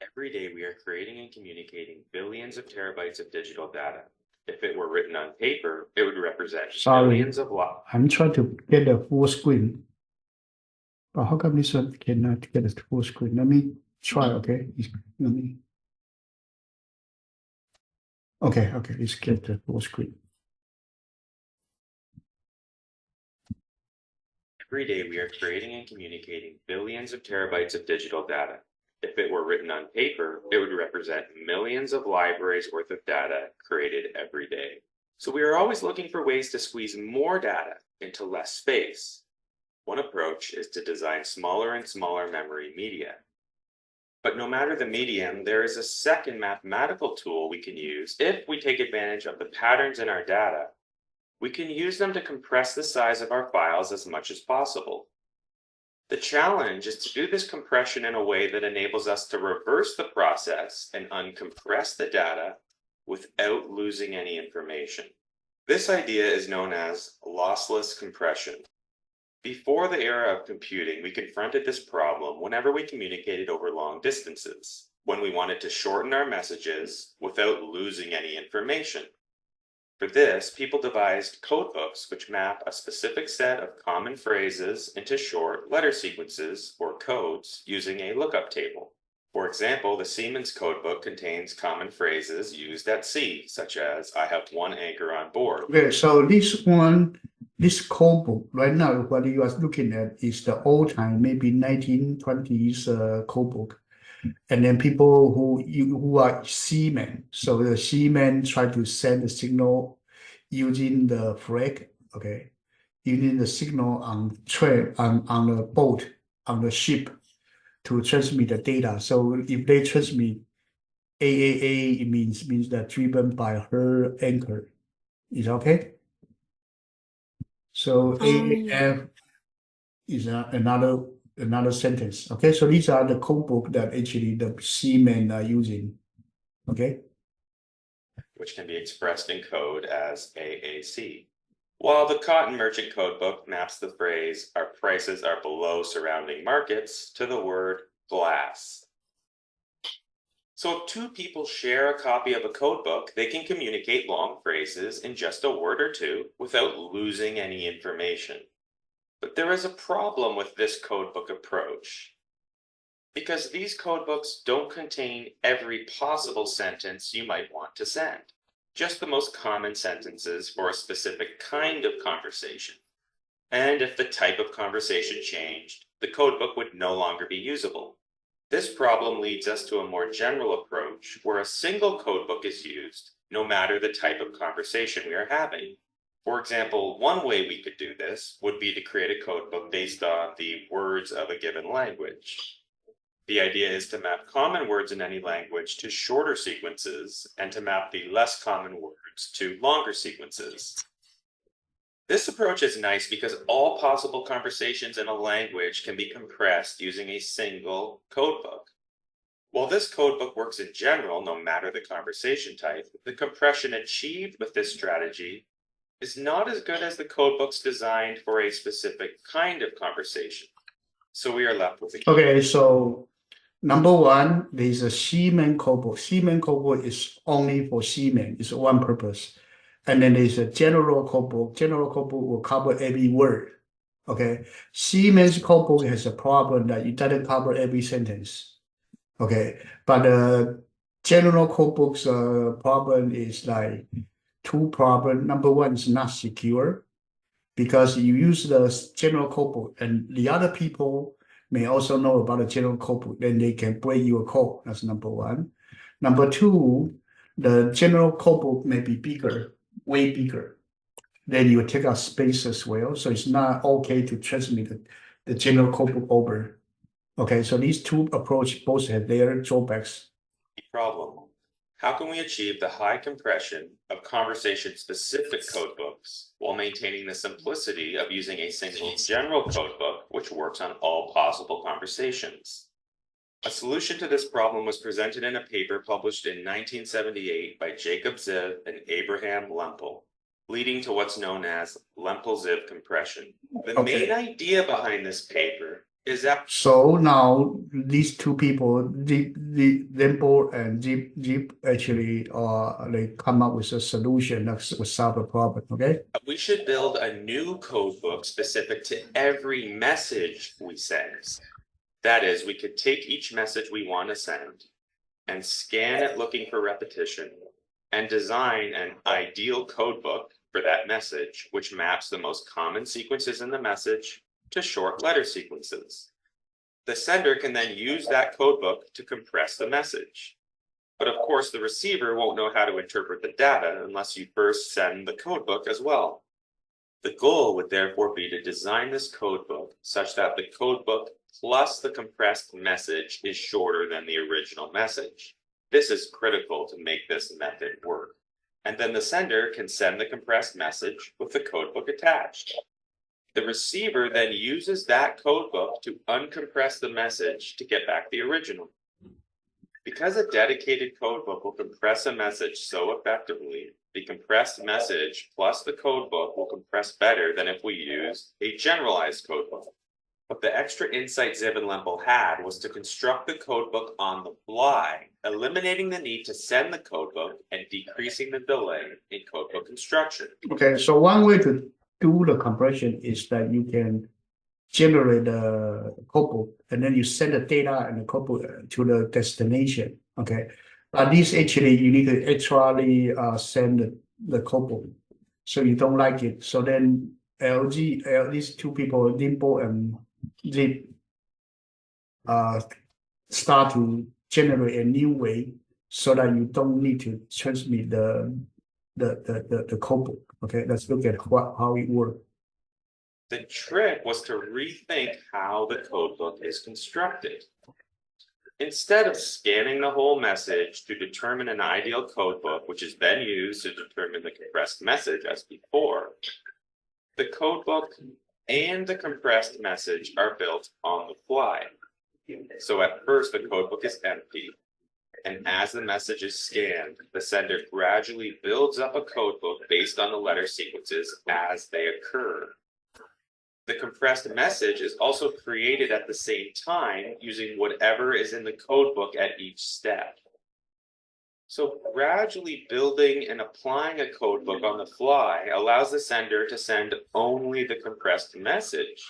S6: Every day we are creating and communicating billions of terabytes of digital data. If it were written on paper, it would represent millions of
S1: I'm trying to get the full screen. But how come this one cannot get the full screen? Let me try, okay? Let me. Okay, let's get the full screen.
S6: Every day we are creating and communicating billions of terabytes of digital data. If it were written on paper, it would represent millions of libraries worth of data created every day. So we are always looking for ways to squeeze more data into less space. One approach is to design smaller and smaller memory media. But no matter the medium, there is a second mathematical tool we can use if we take advantage of the patterns in our data. We can use them to compress the size of our files as much as possible. The challenge is to do this compression in a way that enables us to reverse the process and uncompress the data without losing any information. This idea is known as lossless compression. Before the era of computing, we confronted this problem whenever we communicated over long distances, when we wanted to shorten our messages without losing any information. For this, people devised codebooks which map a specific set of common phrases into short letter sequences or codes using a lookup table. For example, the Siemens codebook contains common phrases used at sea, such as, "I have one anchor on board."
S1: Okay, so this code book right now, what you are looking at is the old time, maybe 1920s code book. And then people who are seamen, so the seamen try to send the signal using the flag, okay, using the signal on train on the boat on the ship to transmit the data. So if they transmit AAA, it means that driven by her anchor. Is okay. So
S2: Yeah.
S1: AAF is another sentence. Okay, so these are the code book that actually the seamen are using. Okay.
S6: Which can be expressed in code as AAC. While the Cotton Merchant Codebook maps the phrase, "our prices are below surrounding markets," to the word glass. So if two people share a copy of a codebook, they can communicate long phrases in just a word or two without losing any information. But there is a problem with this codebook approach, because these codebooks don't contain every possible sentence you might want to send, just the most common sentences for a specific kind of conversation. And if the type of conversation changed, the codebook would no longer be usable. This problem leads us to a more general approach where a single codebook is used no matter the type of conversation we are having. For example, one way we could do this would be to create a codebook based on the words of a given language. The idea is to map common words in any language to shorter sequences and to map the less common words to longer sequences. This approach is nice because all possible conversations in a language can be compressed using a single codebook. While this codebook works in general, no matter the conversation type, the compression achieved with this strategy is not as good as the codebooks designed for a specific kind of conversation. So we are left with a key.
S1: Okay, so number one, there's a Siemens codebook. Siemens codebook is only for Siemens. It's one purpose. And then there's a general codebook. General codebook will cover every word. Okay, Siemens codebook has a problem that it doesn't cover every sentence. Okay, but the general codebook's problem is like two problems. Number one is not secure because you use the general codebook and the other people may also know about the general codebook, then they can break your code. That's number one. Number two, the general codebook may be bigger, way bigger. Then you take up space as well. So it's not okay to transmit the general codebook over. Okay, so these two approaches both have their drawbacks.
S6: Problem. How can we achieve the high compression of conversation-specific codebooks while maintaining the simplicity of using a single general codebook which works on all possible conversations? A solution to this problem was presented in a paper published in 1978 by Jacob Ziv and Abraham Lempel, leading to what's known as Lempel-Ziv compression. The main idea behind this paper is that
S1: so now these two people, the Limbo and Jeep actually they come up with a solution that will solve the problem. Okay.
S6: we should build a new codebook specific to every message we send. That is, we could take each message we want to send and scan it looking for repetition and design an ideal codebook for that message, which maps the most common sequences in the message to short letter sequences. The sender can then use that codebook to compress the message. But of course, the receiver won't know how to interpret the data unless you first send the codebook as well. The goal would therefore be to design this codebook such that the codebook plus the compressed message is shorter than the original message. This is critical to make this method work. And then the sender can send the compressed message with the codebook attached. The receiver then uses that codebook to uncompress the message to get back the original. Because a dedicated codebook will compress a message so effectively, the compressed message plus the codebook will compress better than if we use a generalized codebook. But the extra insight Ziv and Lempel had was to construct the codebook on the fly, eliminating the need to send the codebook and decreasing the delay in codebook construction.
S1: Okay, so one way to do the compression is that you can generate the codebook and then you send the data and the codebook to the destination. Okay, but this actually you need to actually send the codebook. So you don't like it. So then these two people, Limbo and Zip, start to generate a new way so that you don't need to transmit the codebook. Okay, let's look at how it works.
S6: The trick was to rethink how the codebook is constructed. Instead of scanning the whole message to determine an ideal codebook, which is then used to determine the compressed message as before, the codebook and the compressed message are built on the fly. So at first the codebook is empty, and as the message is scanned, the sender gradually builds up a codebook based on the letter sequences as they occur. The compressed message is also created at the same time using whatever is in the codebook at each step. So gradually building and applying a codebook on the fly allows the sender to send only the compressed message,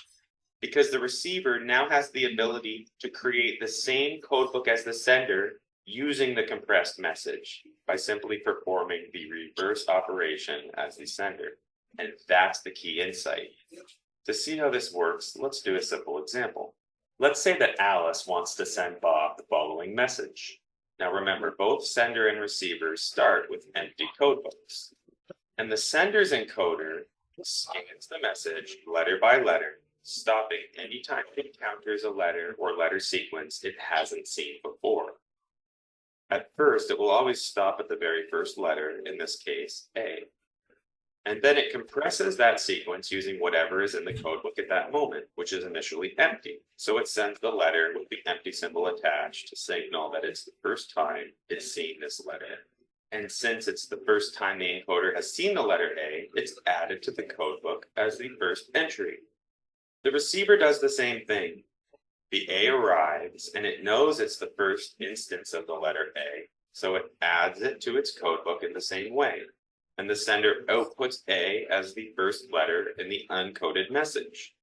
S6: because the receiver now has the ability to create the same codebook as the sender using the compressed message by simply performing the reverse operation as the sender. And that's the key insight. To see how this works, let's do a simple example. Let's say that Alice wants to send Bob the following message. Now remember, both sender and receiver start with empty codebooks. And the sender's encoder scans the message letter by letter stopping anytime it encounters a letter or letter sequence it hasn't seen before. At first, it will always stop at the very first letter, in this case, A. And then it compresses that sequence using whatever is in the codebook at that moment, which is initially empty. So it sends the letter with the empty symbol attached to signal that it's the first time it's seen this letter. And since it's the first time the encoder has seen the letter A, it's added to the codebook as the first entry. The receiver does the same thing. The A arrives, and it knows it's the first instance of the letter A, so it adds it to its codebook in the same way. And the sender outputs A as the first letter in the uncoded message.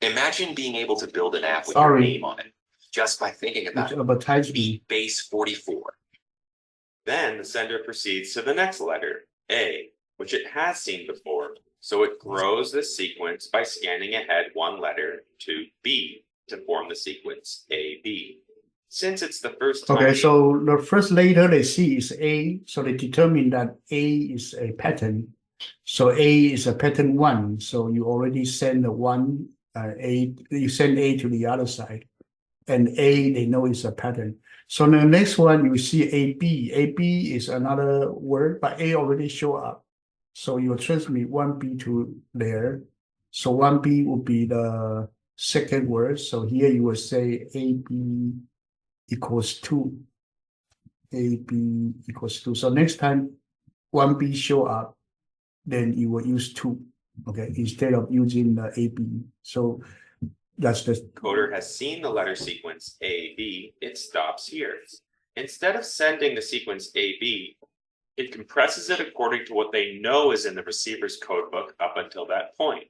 S7: Imagine being able to build an app with your name on it, just by thinking about
S1: It's
S7: it.
S1: advertisement.
S7: Beat base 44.
S6: Then the sender proceeds to the next letter, A, which it has seen before, so it grows the sequence by scanning ahead one letter to B to form the sequence AB. Since it's the first time.
S1: Okay, so the first letter they see is A, so they determine that A is a pattern. So A is a pattern 1, so you already send the one A, you send A to the other side, and A they know is a pattern. So the next one you see AB. AB is another word, but A already show up. So you transmit 1B to there. So 1B would be the second word. So here you will say AB equals 2. AB equals 2. So next time 1B show up, then you will use 2, okay, instead of using the AB. So that's the
S6: Encoder has seen the letter sequence AB, it stops here. Instead of sending the sequence AB, it compresses it according to what they know is in the receiver's codebook up until that point.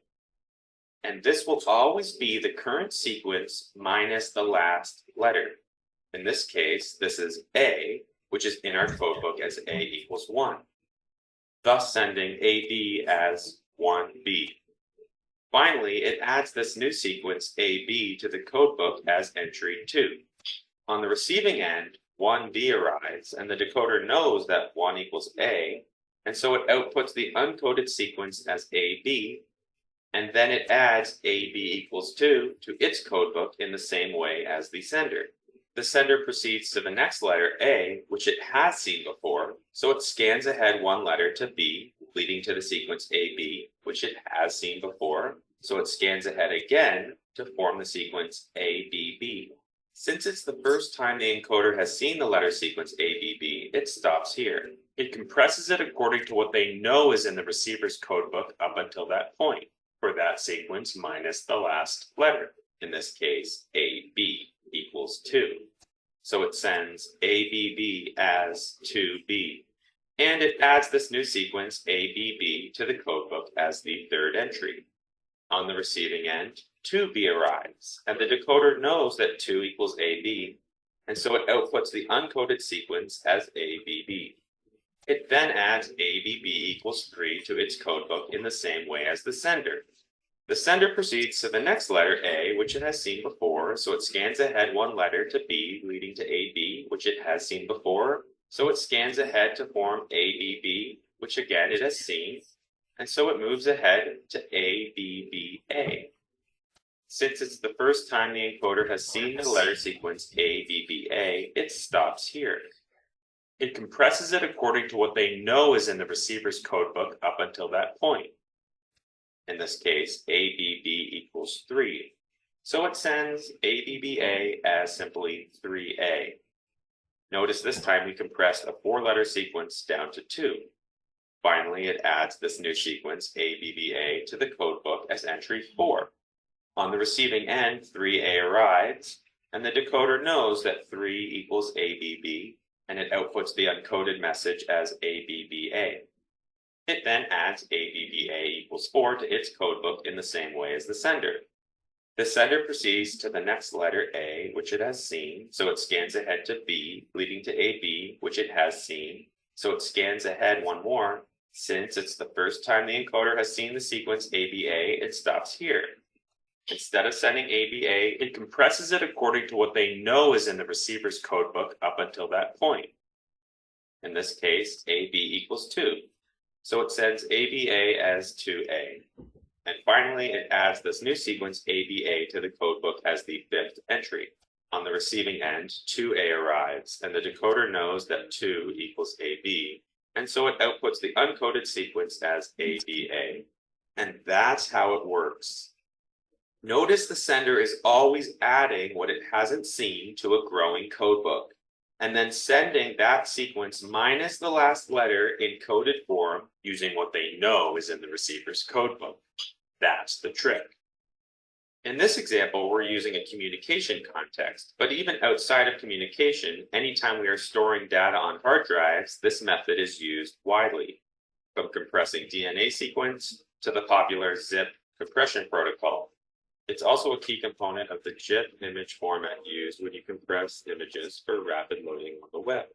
S6: And this will always be the current sequence minus the last letter. In this case, this is A, which is in our codebook as A equals 1, thus sending AB as 1B. Finally, it adds this new sequence AB to the codebook as entry 2. On the receiving end, 1B arrives, and the decoder knows that 1 equals A, and so it outputs the uncoded sequence as AB, and then it adds AB equals 2 to its codebook in the same way as the sender. The sender proceeds to the next letter A, which it has seen before, so it scans ahead one letter to B, leading to the sequence AB, which it has seen before, so it scans ahead again to form the sequence ABB. Since it's the first time the encoder has seen the letter sequence ABB, it stops here. It compresses it according to what they know is in the receiver's codebook up until that point, for that sequence minus the last letter, in this case AB equals 2. So it sends ABB as 2B, and it adds this new sequence ABB to the codebook as the third entry. On the receiving end, 2B arrives, and the decoder knows that 2 equals AB, and so it outputs the uncoded sequence as ABB. It then adds ABB equals 3 to its codebook in the same way as the sender. The sender proceeds to the next letter A, which it has seen before, so it scans ahead one letter to B, leading to AB, which it has seen before, so it scans ahead to form ABB, which again it has seen, and so it moves ahead to ABBA. Since it's the first time the encoder has seen the letter sequence ABBA, it stops here. It compresses it according to what they know is in the receiver's codebook up until that point. In this case, ABB equals 3. So it sends ABBA as simply 3A. Notice this time we compressed a 4-letter sequence down to 2. Finally, it adds this new sequence ABBA to the codebook as entry 4. On the receiving end, 3A arrives, and the decoder knows that 3 equals ABB, and it outputs the uncoded message as ABBA. It then adds ABBA equals 4 to its codebook in the same way as the sender. The sender proceeds to the next letter A, which it has seen, so it scans ahead to B, leading to AB, which it has seen, so it scans ahead one more. Since it's the first time the encoder has seen the sequence ABA, it stops here. Instead of sending ABA, it compresses it according to what they know is in the receiver's codebook up until that point. In this case, AB equals 2. So it sends ABA as 2A. And finally, it adds this new sequence ABA to the codebook as the 5th entry. On the receiving end, 2A arrives, and the decoder knows that 2 equals AB, and so it outputs the uncoded sequence as ABA. And that's how it works. Notice the sender is always adding what it hasn't seen to a growing codebook, and then sending that sequence minus the last letter in coded form using what they know is in the receiver's codebook. That's the trick. In this example, we're using a communication context, but even outside of communication, anytime we are storing data on hard drives, this method is used widely, from compressing DNA sequence to the popular zip compression protocol. It's also a key component of the GIF image format used when you compress images for rapid loading on the web.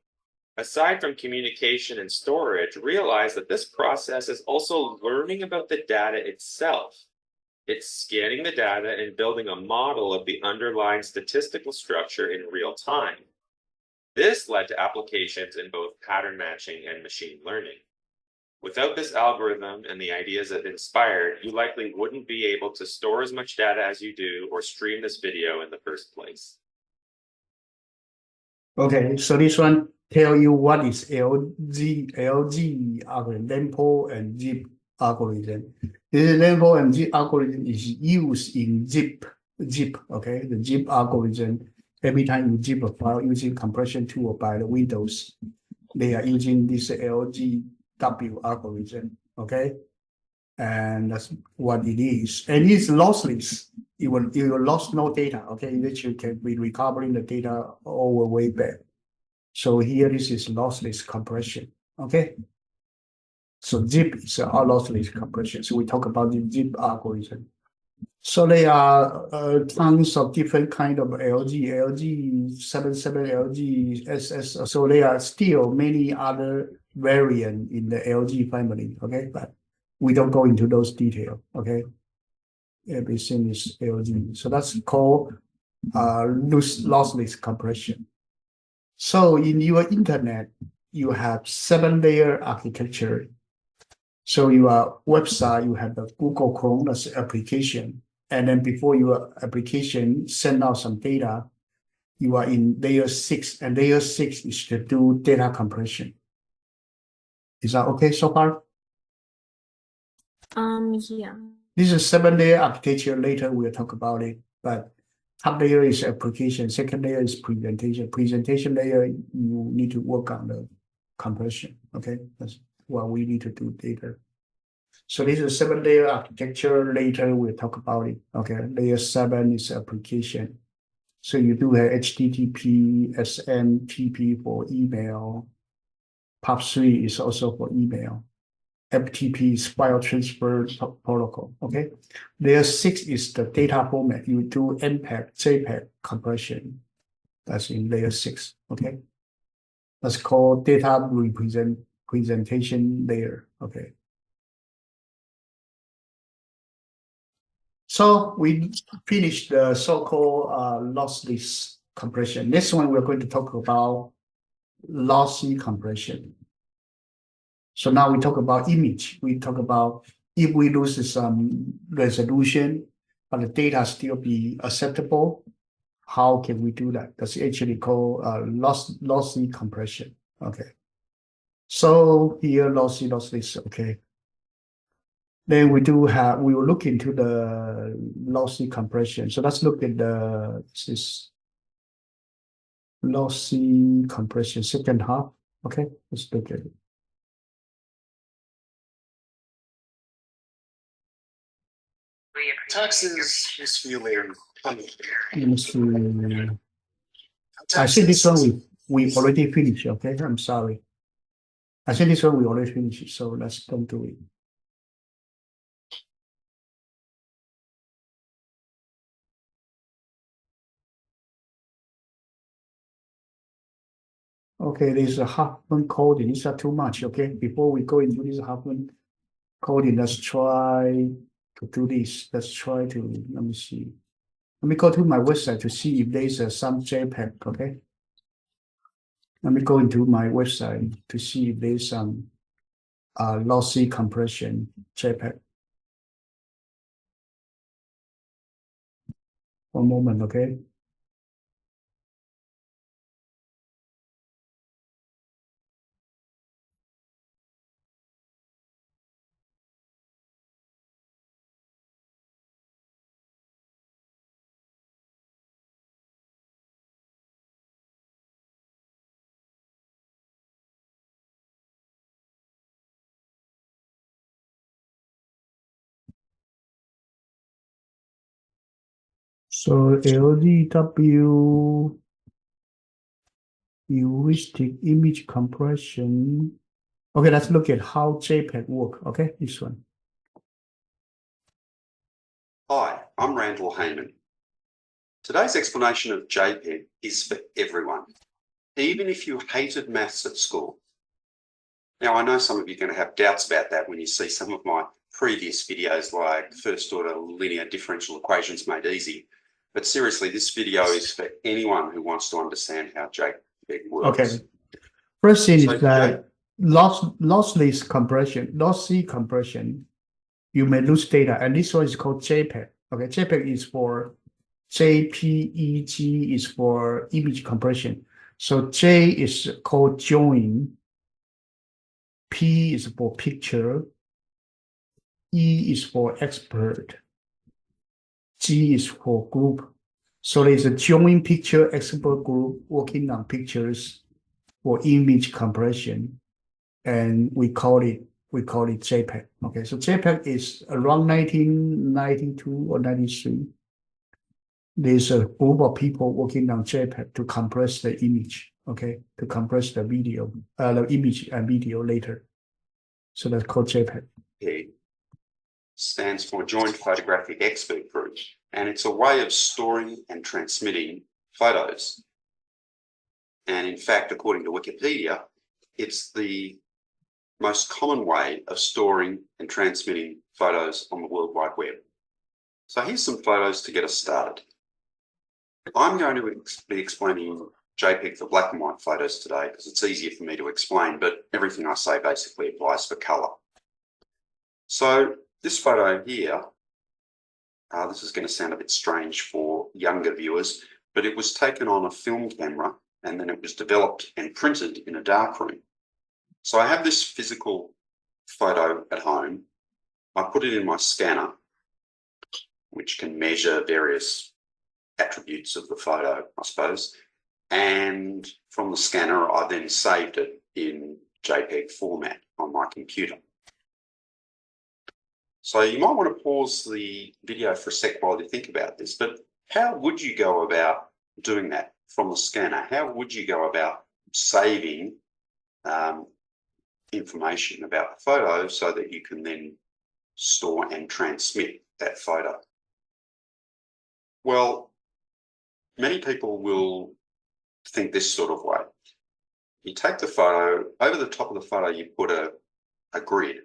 S6: Aside from communication and storage, realize that this process is also learning about the data itself. It's scanning the data and building a model of the underlying statistical structure in real time. This led to applications in both pattern matching and machine learning. Without this algorithm and the ideas that inspired, you likely wouldn't be able to store as much data as you do or stream this video in the first place.
S1: Okay, so this one tell you what is LG algorithm, Lempo and zip algorithm. This Lempo and zip algorithm is used in zip, okay, the zip algorithm. Every time you zip a file using compression tool by the Windows, they are using this LGW algorithm, okay? And that's what it is. And it's lossless. You will lost no data, okay? Which you can be recovering the data all the way back. So here this is lossless compression, okay? So zip is a lossless compression. So we talk about the zip algorithm. So there are tons of different kind of LG 77, LG SS. So there are still many other variant in the LG family, okay? But we don't go into those details, okay? Everything is LG. So that's called lossless compression. So in your internet, you have 7-layer architecture. So your website, you have the Google Chrome as application. And then before your application send out some data, you are in layer 6, and layer 6 is to do data compression. Is that okay so far?
S2: Yeah.
S1: This is 7-layer architecture. Later we'll talk about it. But top layer is application, second layer is presentation. Presentation layer, you need to work on the compression. Okay, that's what we need to do later. So this is 7-layer architecture. Later we'll talk about it. Okay, layer 7 is application. So you do have HTTP, SMTP for email. POP3 is also for email. FTP is file transfer protocol. Okay, layer 6 is the data format. You do MPEG, JPEG compression. That's in layer 6. Okay, that's called data presentation layer. Okay. So we finished the so-called lossless compression. Next one, we're going to talk about lossy compression. So now we talk about image. We talk about if we lose some resolution, but the data still be acceptable, how can we do that? That's actually called lossy compression. Okay. So here, lossless, okay. Then we will look into the lossy compression. So let's look at this lossy compression second half. Okay, let's look at it.
S7: Taxes is feeling.
S1: Let me see. I think this one we already finished. Okay, I'm sorry. I think this one we already finished. So let's don't do it. Okay, there's a Huffman coding. These are too much. Okay, before we go into this Huffman coding, let's try to do this. Let's try to, let me see. Let me go to my website to see if there's some JPEG. Okay, let me go into my website to see if there's some lossy compression JPEG. One moment, okay? So LDW heuristic image compression. Okay, let's look at how JPEG work. Okay, this one.
S8: Hi, I'm Randall Heyman. Today's explanation of JPEG is for everyone, even if you hated maths at school. Now, I know some of you are going to have doubts about that when you see some of my previous videos like first order linear differential equations made easy. But seriously, this video is for anyone who wants to understand how JPEG works.
S1: Okay. First thing
S8: So
S1: is that lossy compression, you may lose data, and this one is called JPEG. Okay, JPEG is for JPEG is for image compression. So J is called join, P is for picture, E is for expert, G is for group. So there's a join picture expert group working on pictures for image compression, and we call it JPEG. Okay, so JPEG is around 1992 or 93. There's a group of people working on JPEG to compress the image. Okay, to compress the video, the image and video later. So that's called JPEG.
S8: JPEG stands for Joint Photographic Expert Group, and it's a way of storing and transmitting photos. And in fact, according to Wikipedia, it's the most common way of storing and transmitting photos on the World Wide Web. So here's some photos to get us started. I'm going to be explaining JPEG for black and white photos today because it's easier for me to explain, but everything I say basically applies for color. So this photo here, this is going to sound a bit strange for younger viewers, but it was taken on a film camera and then it was developed and printed in a darkroom. So I have this physical photo at home. I put it in my scanner, which can measure various attributes of the photo, I suppose. And from the scanner, I then saved it in JPEG format on my computer. So you might want to pause the video for a sec while you think about this, but how would you go about doing that from the scanner? How would you go about saving information about the photo so that you can then store and transmit that photo? Well, many people will think this sort of way. You take the photo, over the top of the photo you put a grid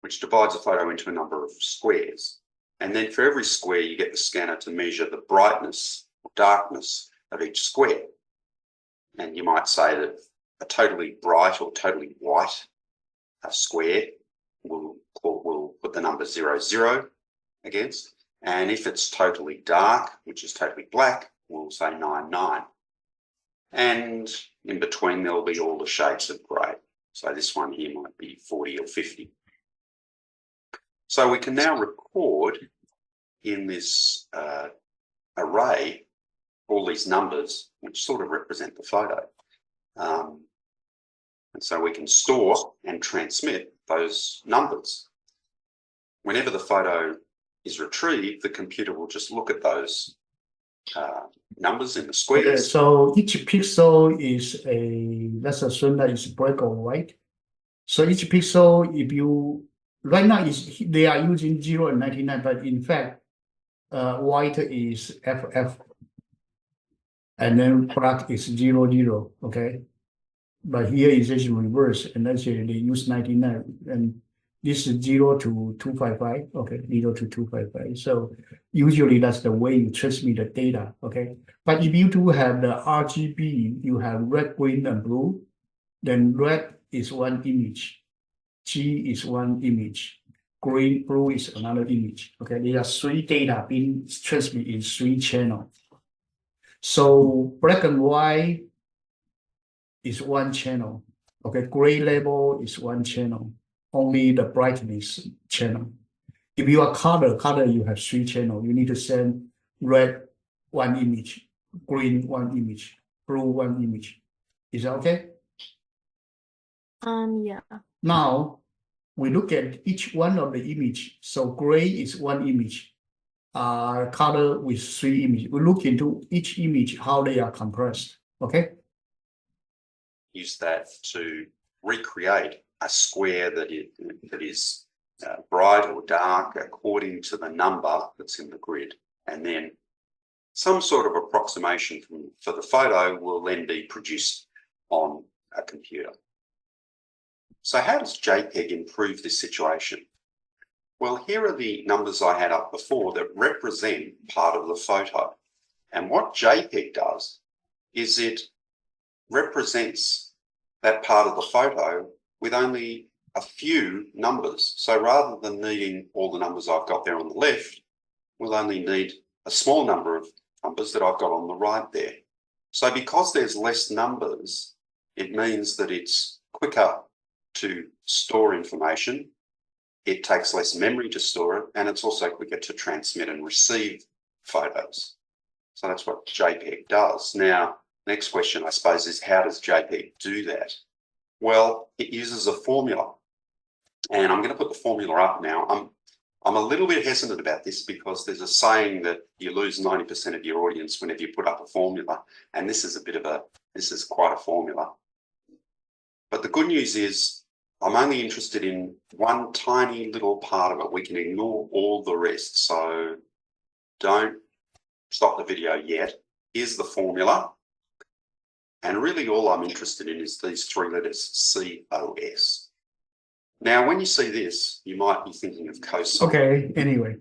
S8: which divides the photo into a number of squares. And then for every square you get the scanner to measure the brightness or darkness of each square. And you might say that a totally bright or totally white square we'll put the number 0, 0 against. And if it's totally dark, which is totally black, we'll say 9, 9. And in between there'll be all the shades of grey. So this one here might be 40 or 50. So we can now record in this array all these numbers, which sort of represent the photo. And so we can store and transmit those numbers. Whenever the photo is retrieved, the computer will just look at those numbers in the squares.
S1: Okay, so each pixel is let's assume that it's black or white. So each pixel, if you, right now they are using 0 and 99, but in fact, white is FF, and then black is 0, 0, okay? But here is actually reverse, and actually they use 99, and this is 0 to 255, okay, 0 to 255. So usually that's the way you transmit the data, okay? But if you do have the RGB, you have red, green, and blue, then red is one image, G is one image, green, blue is another image. Okay, there are 3 data being transmitted in 3 channels. So black and white is 1 channel. Okay, gray label is 1 channel. Only the brightness channel. If you are color you have 3 channels. You need to send red 1 image, green 1 image, blue 1 image. Is that okay?
S2: Yeah.
S1: Now we look at each one of the image. So gray is 1 image. Color with 3 images. We look into each image how they are compressed. Okay.
S8: Use that to recreate a square that is bright or dark according to the number that's in the grid, and then some sort of approximation for the photo will then be produced on a computer. So how does JPEG improve this situation? Well, here are the numbers I had up before that represent part of the photo. And what JPEG does is it represents that part of the photo with only a few numbers. So rather than needing all the numbers I've got there on the left, we'll only need a small number of numbers that I've got on the right there. So because there's less numbers, it means that it's quicker to store information, it takes less memory to store it, and it's also quicker to transmit and receive photos. So that's what JPEG does. Now, next question, I suppose, is how does JPEG do that? Well, it uses a formula. And I'm going to put the formula up now. I'm a little bit hesitant about this because there's a saying that you lose 90% of your audience whenever you put up a formula. And this is quite a formula. But the good news is I'm only interested in one tiny little part of it. We can ignore all the rest. So don't stop the video yet. Here's the formula. And really all I'm interested in is these 3 letters, COS. Now, when you see this, you might be thinking of cosine.
S1: Okay, anyway.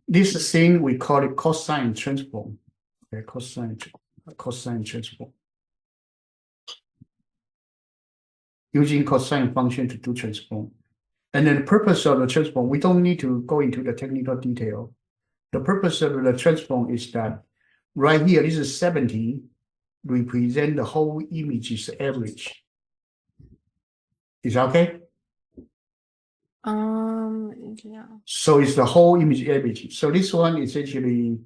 S1: This thing, we call it cosine transform. Okay, cosine transform. Using cosine function to do transform. And then the purpose of the transform, we don't need to go into the technical detail. The purpose of the transform is that right here, this is 70, represent the whole image's average. Is that okay?
S2: Yeah.
S1: So it's the whole image average. So this one is actually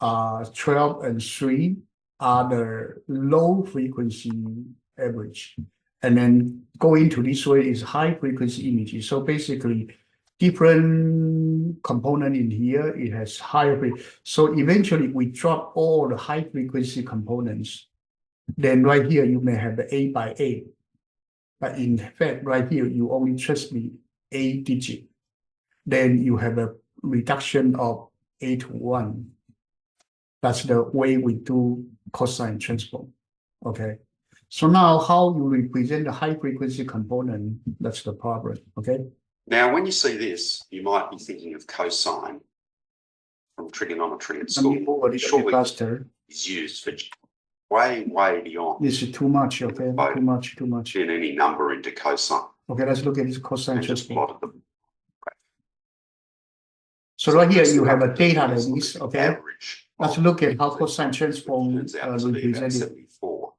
S1: 12 and 3 are the low frequency average. And then going to this way is high frequency images. So basically different component in here, it has higher frequency. So eventually we drop all the high frequency components. Then right here, you may have the 8 by 8. But in fact, right here, you only transmit 8 digit. Then you have a reduction of 8 to 1. That's the way we do cosine transform. Okay. So now how you represent the high frequency component, that's the problem. Okay.
S8: Now, when you see this, you might be thinking of cosine from trigonometry at school.
S1: Let me move a little bit faster.
S8: Is used for way beyond.
S1: This is too much, okay? Too much.
S8: In any number into cosine.
S1: Okay, let's look at this cosine
S8: and just
S1: transform.
S8: plotted them.
S1: So right here you have a data like this, okay?
S8: Average.
S1: Let's look at how cosine transform
S8: turns out to be about
S1: represented.
S8: 74.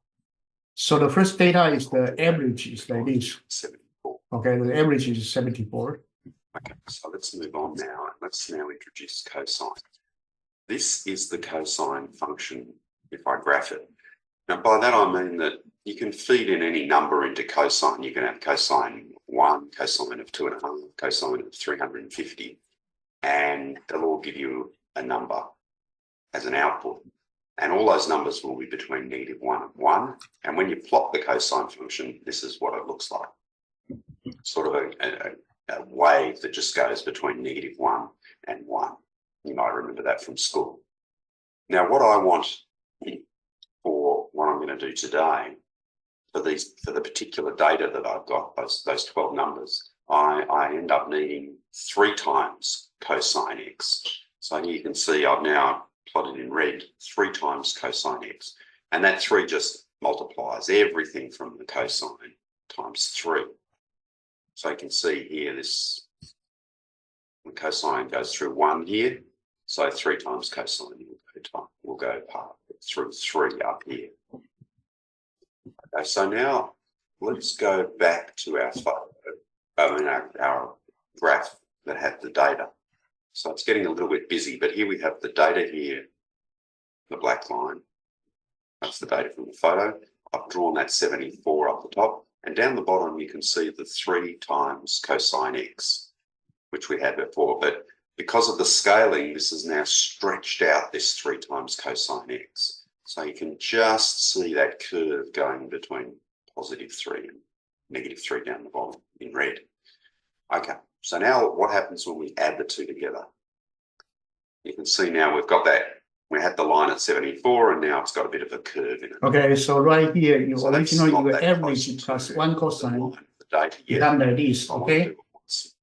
S1: So the first data is the average is like this.
S8: 74.
S1: Okay, the average is 74.
S8: Okay, so let's move on now. Let's now introduce cosine. This is the cosine function if I graph it. Now, by that I mean that you can feed in any number into cosine. You can have cosine 1, cosine of 2.5, cosine of 350, and they'll all give you a number as an output. And all those numbers will be between -1 and 1. And when you plot the cosine function, this is what it looks like. Sort of a wave that just goes between -1 and 1. You might remember that from school. Now, what I want for what I'm going to do today, for the particular data that I've got, those 12 numbers, I end up needing 3 times cosine x. So here you can see I've now plotted in red 3 times cosine x. And that 3 just multiplies everything from the cosine times 3. So you can see here this The cosine goes through 1 here, so 3 times cosine will go through 3 up here. Okay, so now let's go back to our photo, our graph that had the data. So it's getting a little bit busy, but here we have the data here, the black line. That's the data from the photo. I've drawn that 74 up the top, and down the bottom you can see the 3 times cosine x, which we had before, but because of the scaling, this is now stretched out, this 3 times cosine x. So you can just see that curve going between +3 and -3 down the bottom in red. Okay, so now what happens when we add the two together? You can see now we've got that. We had the line at 74 and now it's got a bit of a curve in it.
S1: Okay, so right here, you
S8: So that's
S1: originally
S8: not
S1: you
S8: that
S1: average
S8: close
S1: plus
S8: to
S1: 1
S8: the
S1: cosine,
S8: line of the data yet.
S1: done like this,
S8: I want to
S1: okay?
S8: do it once.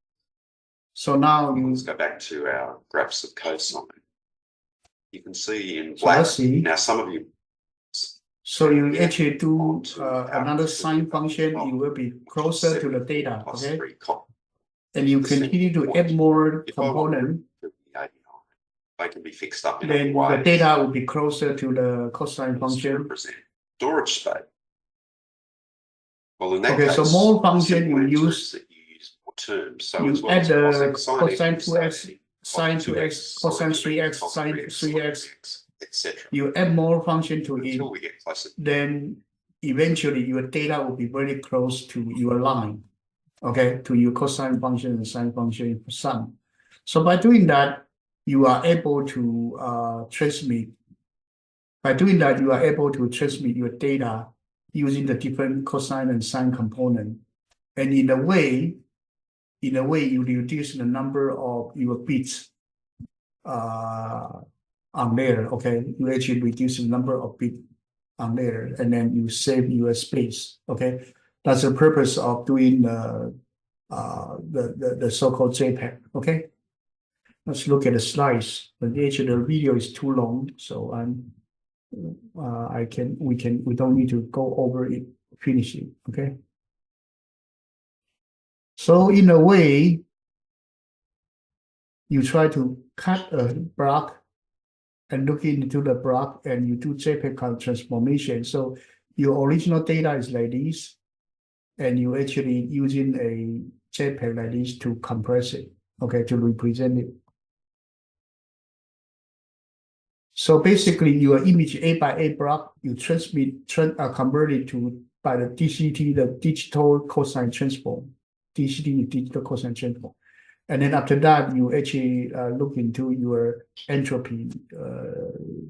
S1: So now you
S8: Let's go back to our graphs of cosine. You can see in
S1: So
S8: black.
S1: let's see.
S8: Now some of you.
S1: So you
S8: Yeah,
S1: actually do
S8: onto our
S1: another sine
S8: top,
S1: function,
S8: top,
S1: you will be closer to the data,
S8: plus
S1: okay?
S8: 3 cos.
S1: And you
S8: percent
S1: continue to
S8: point.
S1: add more
S8: If I want
S1: component,
S8: to 89, they can be fixed up in
S1: then
S8: other
S1: the
S8: ways.
S1: data will be closer to the cosine
S8: It's to
S1: function.
S8: represent storage space. Well, in that
S1: Okay,
S8: case,
S1: so more function
S8: simple
S1: you
S8: answer
S1: use,
S8: is that you use more terms. So
S1: you
S8: as well
S1: add
S8: as
S1: the
S8: cosine
S1: cosine 2x,
S8: say
S1: sine
S8: cos
S1: 2x, cosine 3x, sine 3x,
S8: etc.
S1: you add more function to it,
S8: Until we get closer.
S1: then eventually your data will be very close to your line, okay, to your cosine function and sine function sum. So by doing that, you are able to transmit. By doing that, you are able to transmit your data using the different cosine and sine component, and in a way, you reduce the number of your bits on there. Okay, you actually reduce the number of bits on there, and then you save your space. Okay, that's the purpose of doing the so-called JPEG. Okay, let's look at the slides. But actually, the video is too long, so we don't need to go over it, finish it. Okay. So in a way, you try to cut a block and look into the block and you do JPEG transformation. So your original data is like this, and you actually using a JPEG like this to compress it, okay, to represent it. So basically your image 8x8 block, you convert it to by the DCT, the digital cosine transform. DCT is digital cosine transform. And then after that, you actually look into your entropy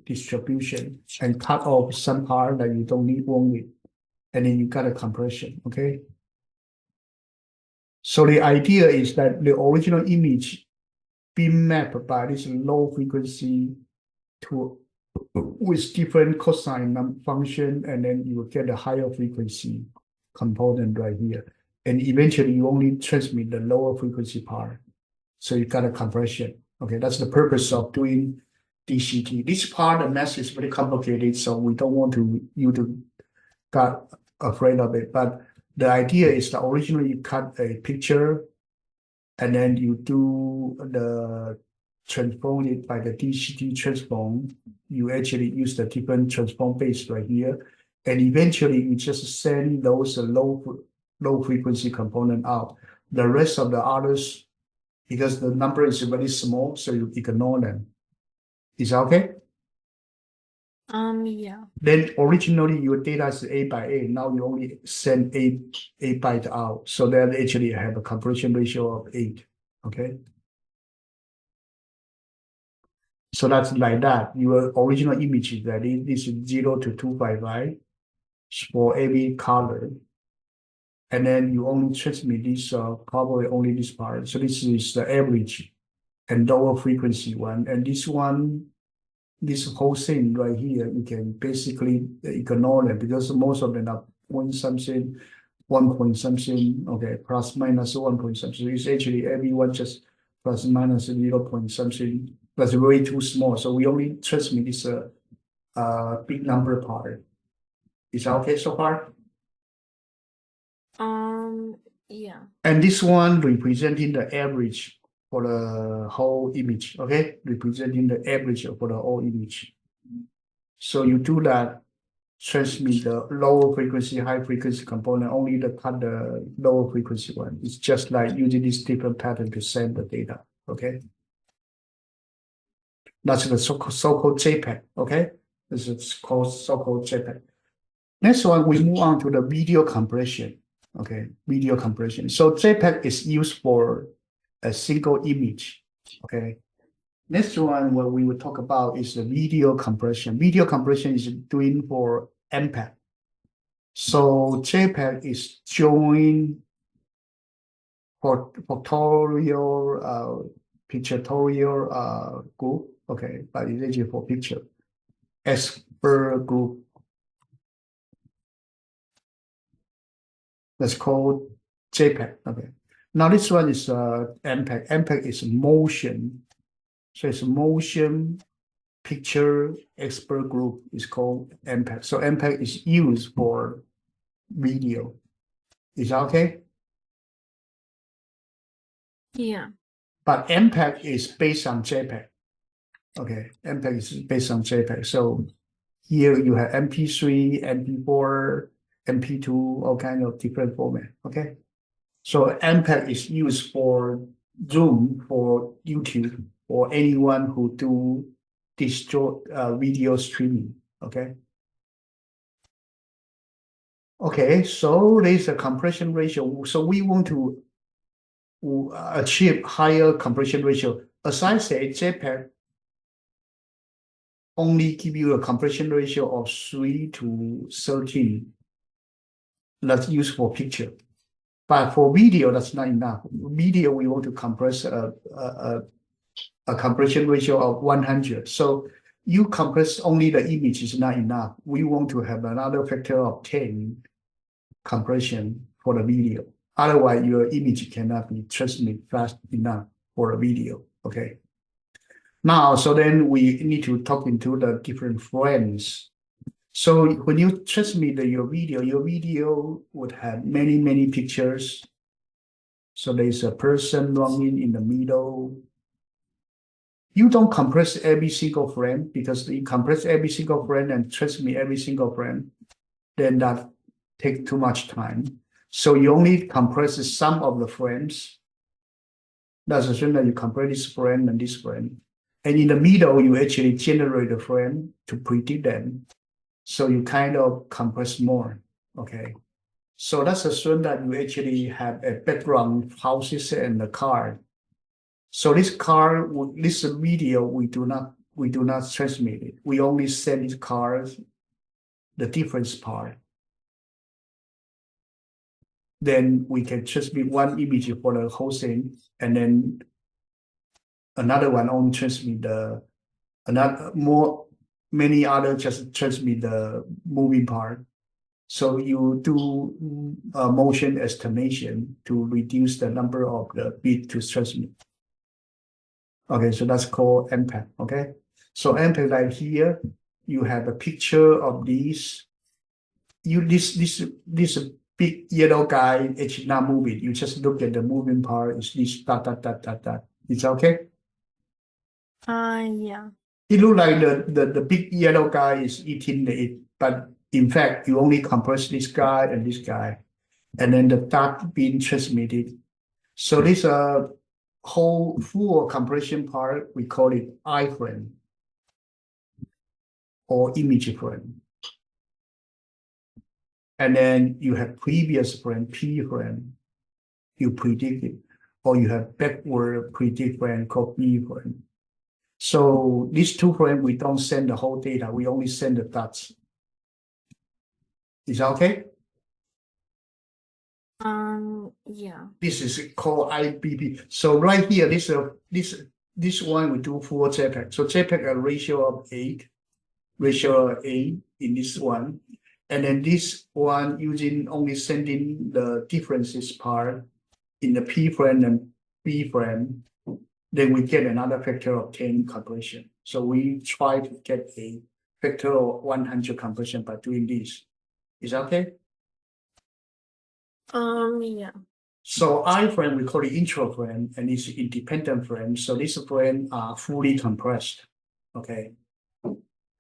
S1: distribution and cut off some part that you don't want it. And then you got a compression, okay? So the idea is that the original image be mapped by this low frequency to with different cosine function, and then you will get a higher frequency component right here. And eventually you only transmit the lower frequency part. So you got a compression. Okay, that's the purpose of doing DCT. This part of the math is very complicated, so we don't want you to get afraid of it. But the idea is that originally you cut a picture, and then you do the transform it by the DCT transform. You actually use the different transform base right here, and eventually you just send those low frequency component out. The rest of the others, because the number is very small, so you ignore them. Is that okay?
S2: Yeah.
S1: Then originally your data is 8x8. Now you only send eight byte out. So then actually have a compression ratio of 8. Okay. So that's like that. Your original image is that this is 0 to 255 for every color. And then you only transmit this probably only this part. So this is the average and lower frequency one. And this one, this whole thing right here, you can basically ignore them because most of them are point something, 1 point something, okay, plus minus 1 point something. It's actually everyone just plus minus 0 point something, but it's way too small. So we only transmit this big number part. Is that okay so far?
S2: Yeah.
S1: And this one representing the average for the whole image, okay? Representing the average for the whole image. So you do that, transmit the lower frequency, high frequency component, only cut the lower frequency one. It's just like using this different pattern to send the data, okay? That's the so-called JPEG, okay? This is called so-called JPEG. Next one, we move on to the video compression, okay? Video compression. So JPEG is used for a single image, okay? Next one, what we will talk about is the video compression. Video compression is doing for MPEG. So JPEG is joined for pictorial group, okay, but it's actually for picture. Expert group. That's called JPEG, okay. Now this one is MPEG. MPEG is motion. So it's motion picture expert group is called MPEG. So MPEG is used for video. Is that okay?
S2: Yeah.
S1: But MPEG is based on JPEG. Okay, MPEG is based on JPEG. So here you have MP3, MP4, MP2, all kind of different format. Okay. So MPEG is used for Zoom, for YouTube, or anyone who do distort video streaming. Okay. Okay, so there's a compression ratio. So we want to achieve higher compression ratio. As I said, JPEG only give you a compression ratio of 3 to 13. That's used for picture. But for video, that's not enough. Video, we want to compress a compression ratio of 100. So you compress only the image is not enough. We want to have another factor of 10 compression for the video. Otherwise, your image cannot be transmitted fast enough for a video. Okay. Now, so then we need to talk into the different frames. So when you transmit your video would have many pictures. So there's a person running in the middle. You don't compress every single frame, because you compress every single frame and transmit every single frame, then that takes too much time. So you only compress some of the frames. That's assume that you compress this frame and this frame. And in the middle, you actually generate a frame to predict them. So you kind of compress more, okay? So let's assume that you actually have a background houses and a car. So this video, we do not transmit it. We only send these cars the difference part. Then we can transmit one image for the whole thing, and then another one only transmit many other just transmit the moving part. So you do motion estimation to reduce the number of the bit to transmit. Okay, so that's called MPEG. Okay, so MPEG like here, you have a picture of these. This big yellow guy is not moving. You just look at the moving part. Is this dot. It's okay.
S2: Yeah.
S1: It looks like the big yellow guy is eating it, but in fact, you only compress this guy, and then the dot being transmitted. So this whole full compression part, we call it iframe or image frame. And then you have previous frame, P frame, you predict it, or you have backward predict frame called B frame. So these two frames, we don't send the whole data, we only send the dots. Is that okay?
S2: Yeah.
S1: This is called IBP. So right here, this one we do full JPEG. So JPEG a ratio of 8 in this one. And then this one using only sending the differences part in the P frame and B frame, then we get another factor of 10 compression. So we try to get a factor of 100 compression by doing this. Is that okay?
S2: Yeah.
S1: So iframe, we call it intro frame, and it's independent frame. So these frame are fully compressed, okay?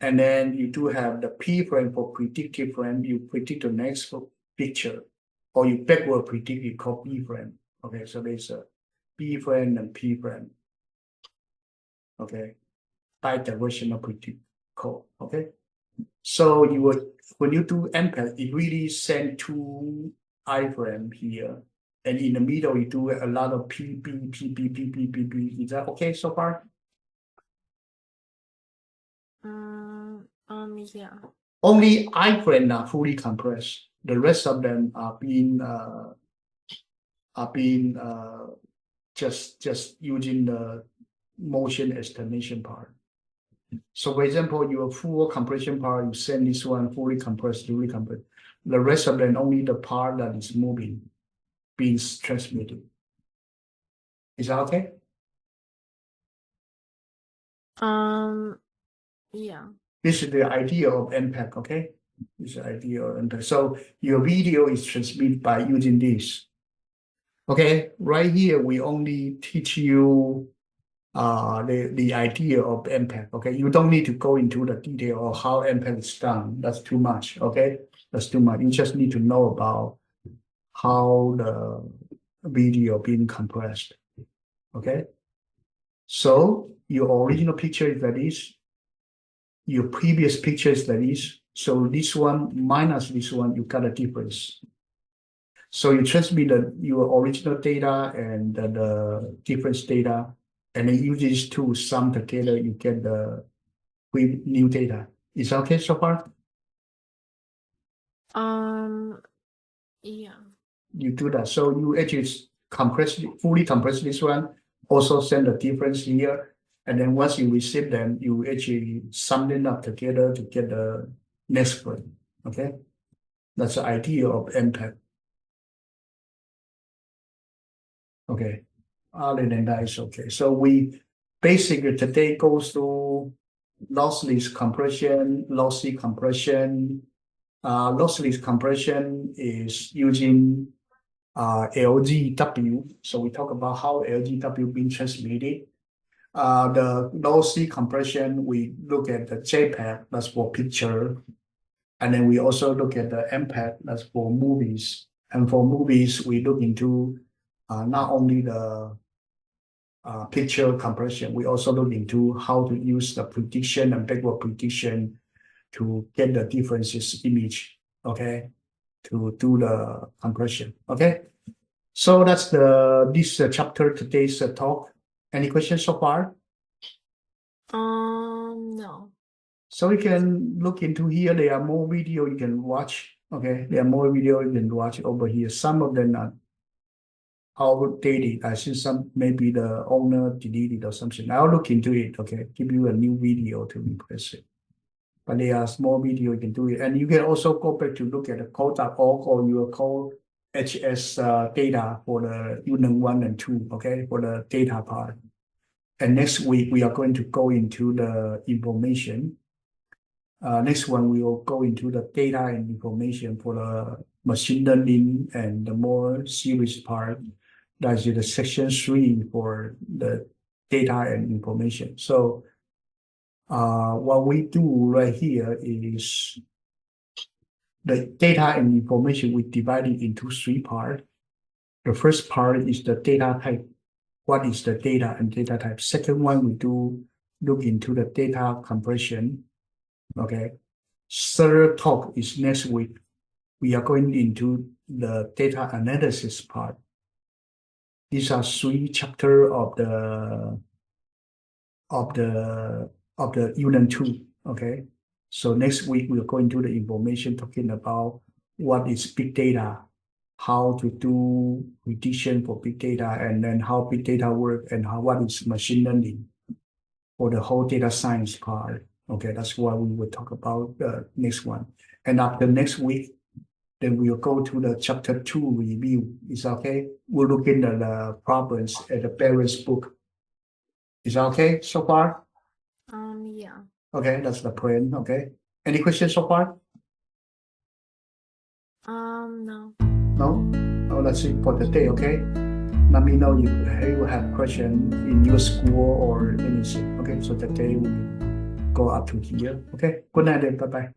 S1: And then you do have the P frame for predictive frame. You predict the next picture, or you backward predict, you call B frame. Okay, so there's a B frame and P frame. Okay, bi-directional predict code. Okay, so you would, when you do MPEG, it really send two iframe here, and in the middle you do a lot of P, B, P, B, P, B, B, B. Is that okay so far?
S2: Yeah.
S1: Only iframe are fully compressed. The rest of them are being just using the motion estimation part. So for example, your full compression part, you send this one fully compressed, fully compressed. The rest of them only the part that is moving, being transmitted. Is that okay?
S2: Yeah.
S1: This is the idea of MPEG, okay? This is the idea of MPEG. So your video is transmitted by using this. Okay, right here we only teach you the idea of MPEG. Okay, you don't need to go into the detail of how MPEG is done. That's too much. Okay, that's too much. You just need to know about how the video being compressed. Okay, so your original picture is like this. Your previous picture is like this. So this one minus this one, you got a difference. So you transmit your original data and the difference data, and then use these two sum together, you get the new data. Is that okay so far?
S2: Yeah.
S1: You do that. So you actually fully compress this one, also send the difference here. And then once you receive them, you actually sum them up together to get the next one. Okay? That's the idea of MPEG. Okay. Other than that, it's okay. So we basically today goes through lossless compression, lossy compression. Lossless compression is using LGW. So we talk about how LGW being transmitted. The lossy compression, we look at the JPEG, that's for picture. And then we also look at the MPEG, that's for movies. And for movies, we look into not only the picture compression, we also look into how to use the prediction and backward prediction to get the differences image, okay, to do the compression, okay. So that's this chapter, today's talk. Any questions so far?
S2: No.
S1: So you can look into here. There are more video you can watch. Okay, there are more video you can watch over here. Some of them are outdated. I think some maybe the owner deleted or something. I'll look into it. Okay, give you a new video to replace it. But there are small video you can do it, and you can also go back to look at the code.org or your code HS data for the unit 1 and 2. Okay, for the data part. And next week we are going to go into the information. Next one, we will go into the data and information for the machine learning and the more serious part. That's the section 3 for the data and information. So what we do right here is the data and information, we divide it into 3 parts. The first part is the data type. What is the data and data type? Second one, we do look into the data compression. Okay. Third talk is next week. We are going into the data analysis part. These are 3 chapters of the unit 2. Okay. So next week we are going to the information, talking about what is big data, how to do prediction for big data, and then how big data work, and what is machine learning for the whole data science part. Okay, that's what we will talk about next one. And after next week, then we'll go to the chapter 2 review. Is okay? We'll look into the problems at the Barron's book. Is that okay so far?
S2: Yeah.
S1: Okay, that's the plan. Okay. Any questions so far?
S2: No.
S1: No? Oh, that's it for the day, okay? Let me know if you have question in your school or anything. Okay, so the day we go up to here. Okay, good night then. Bye bye.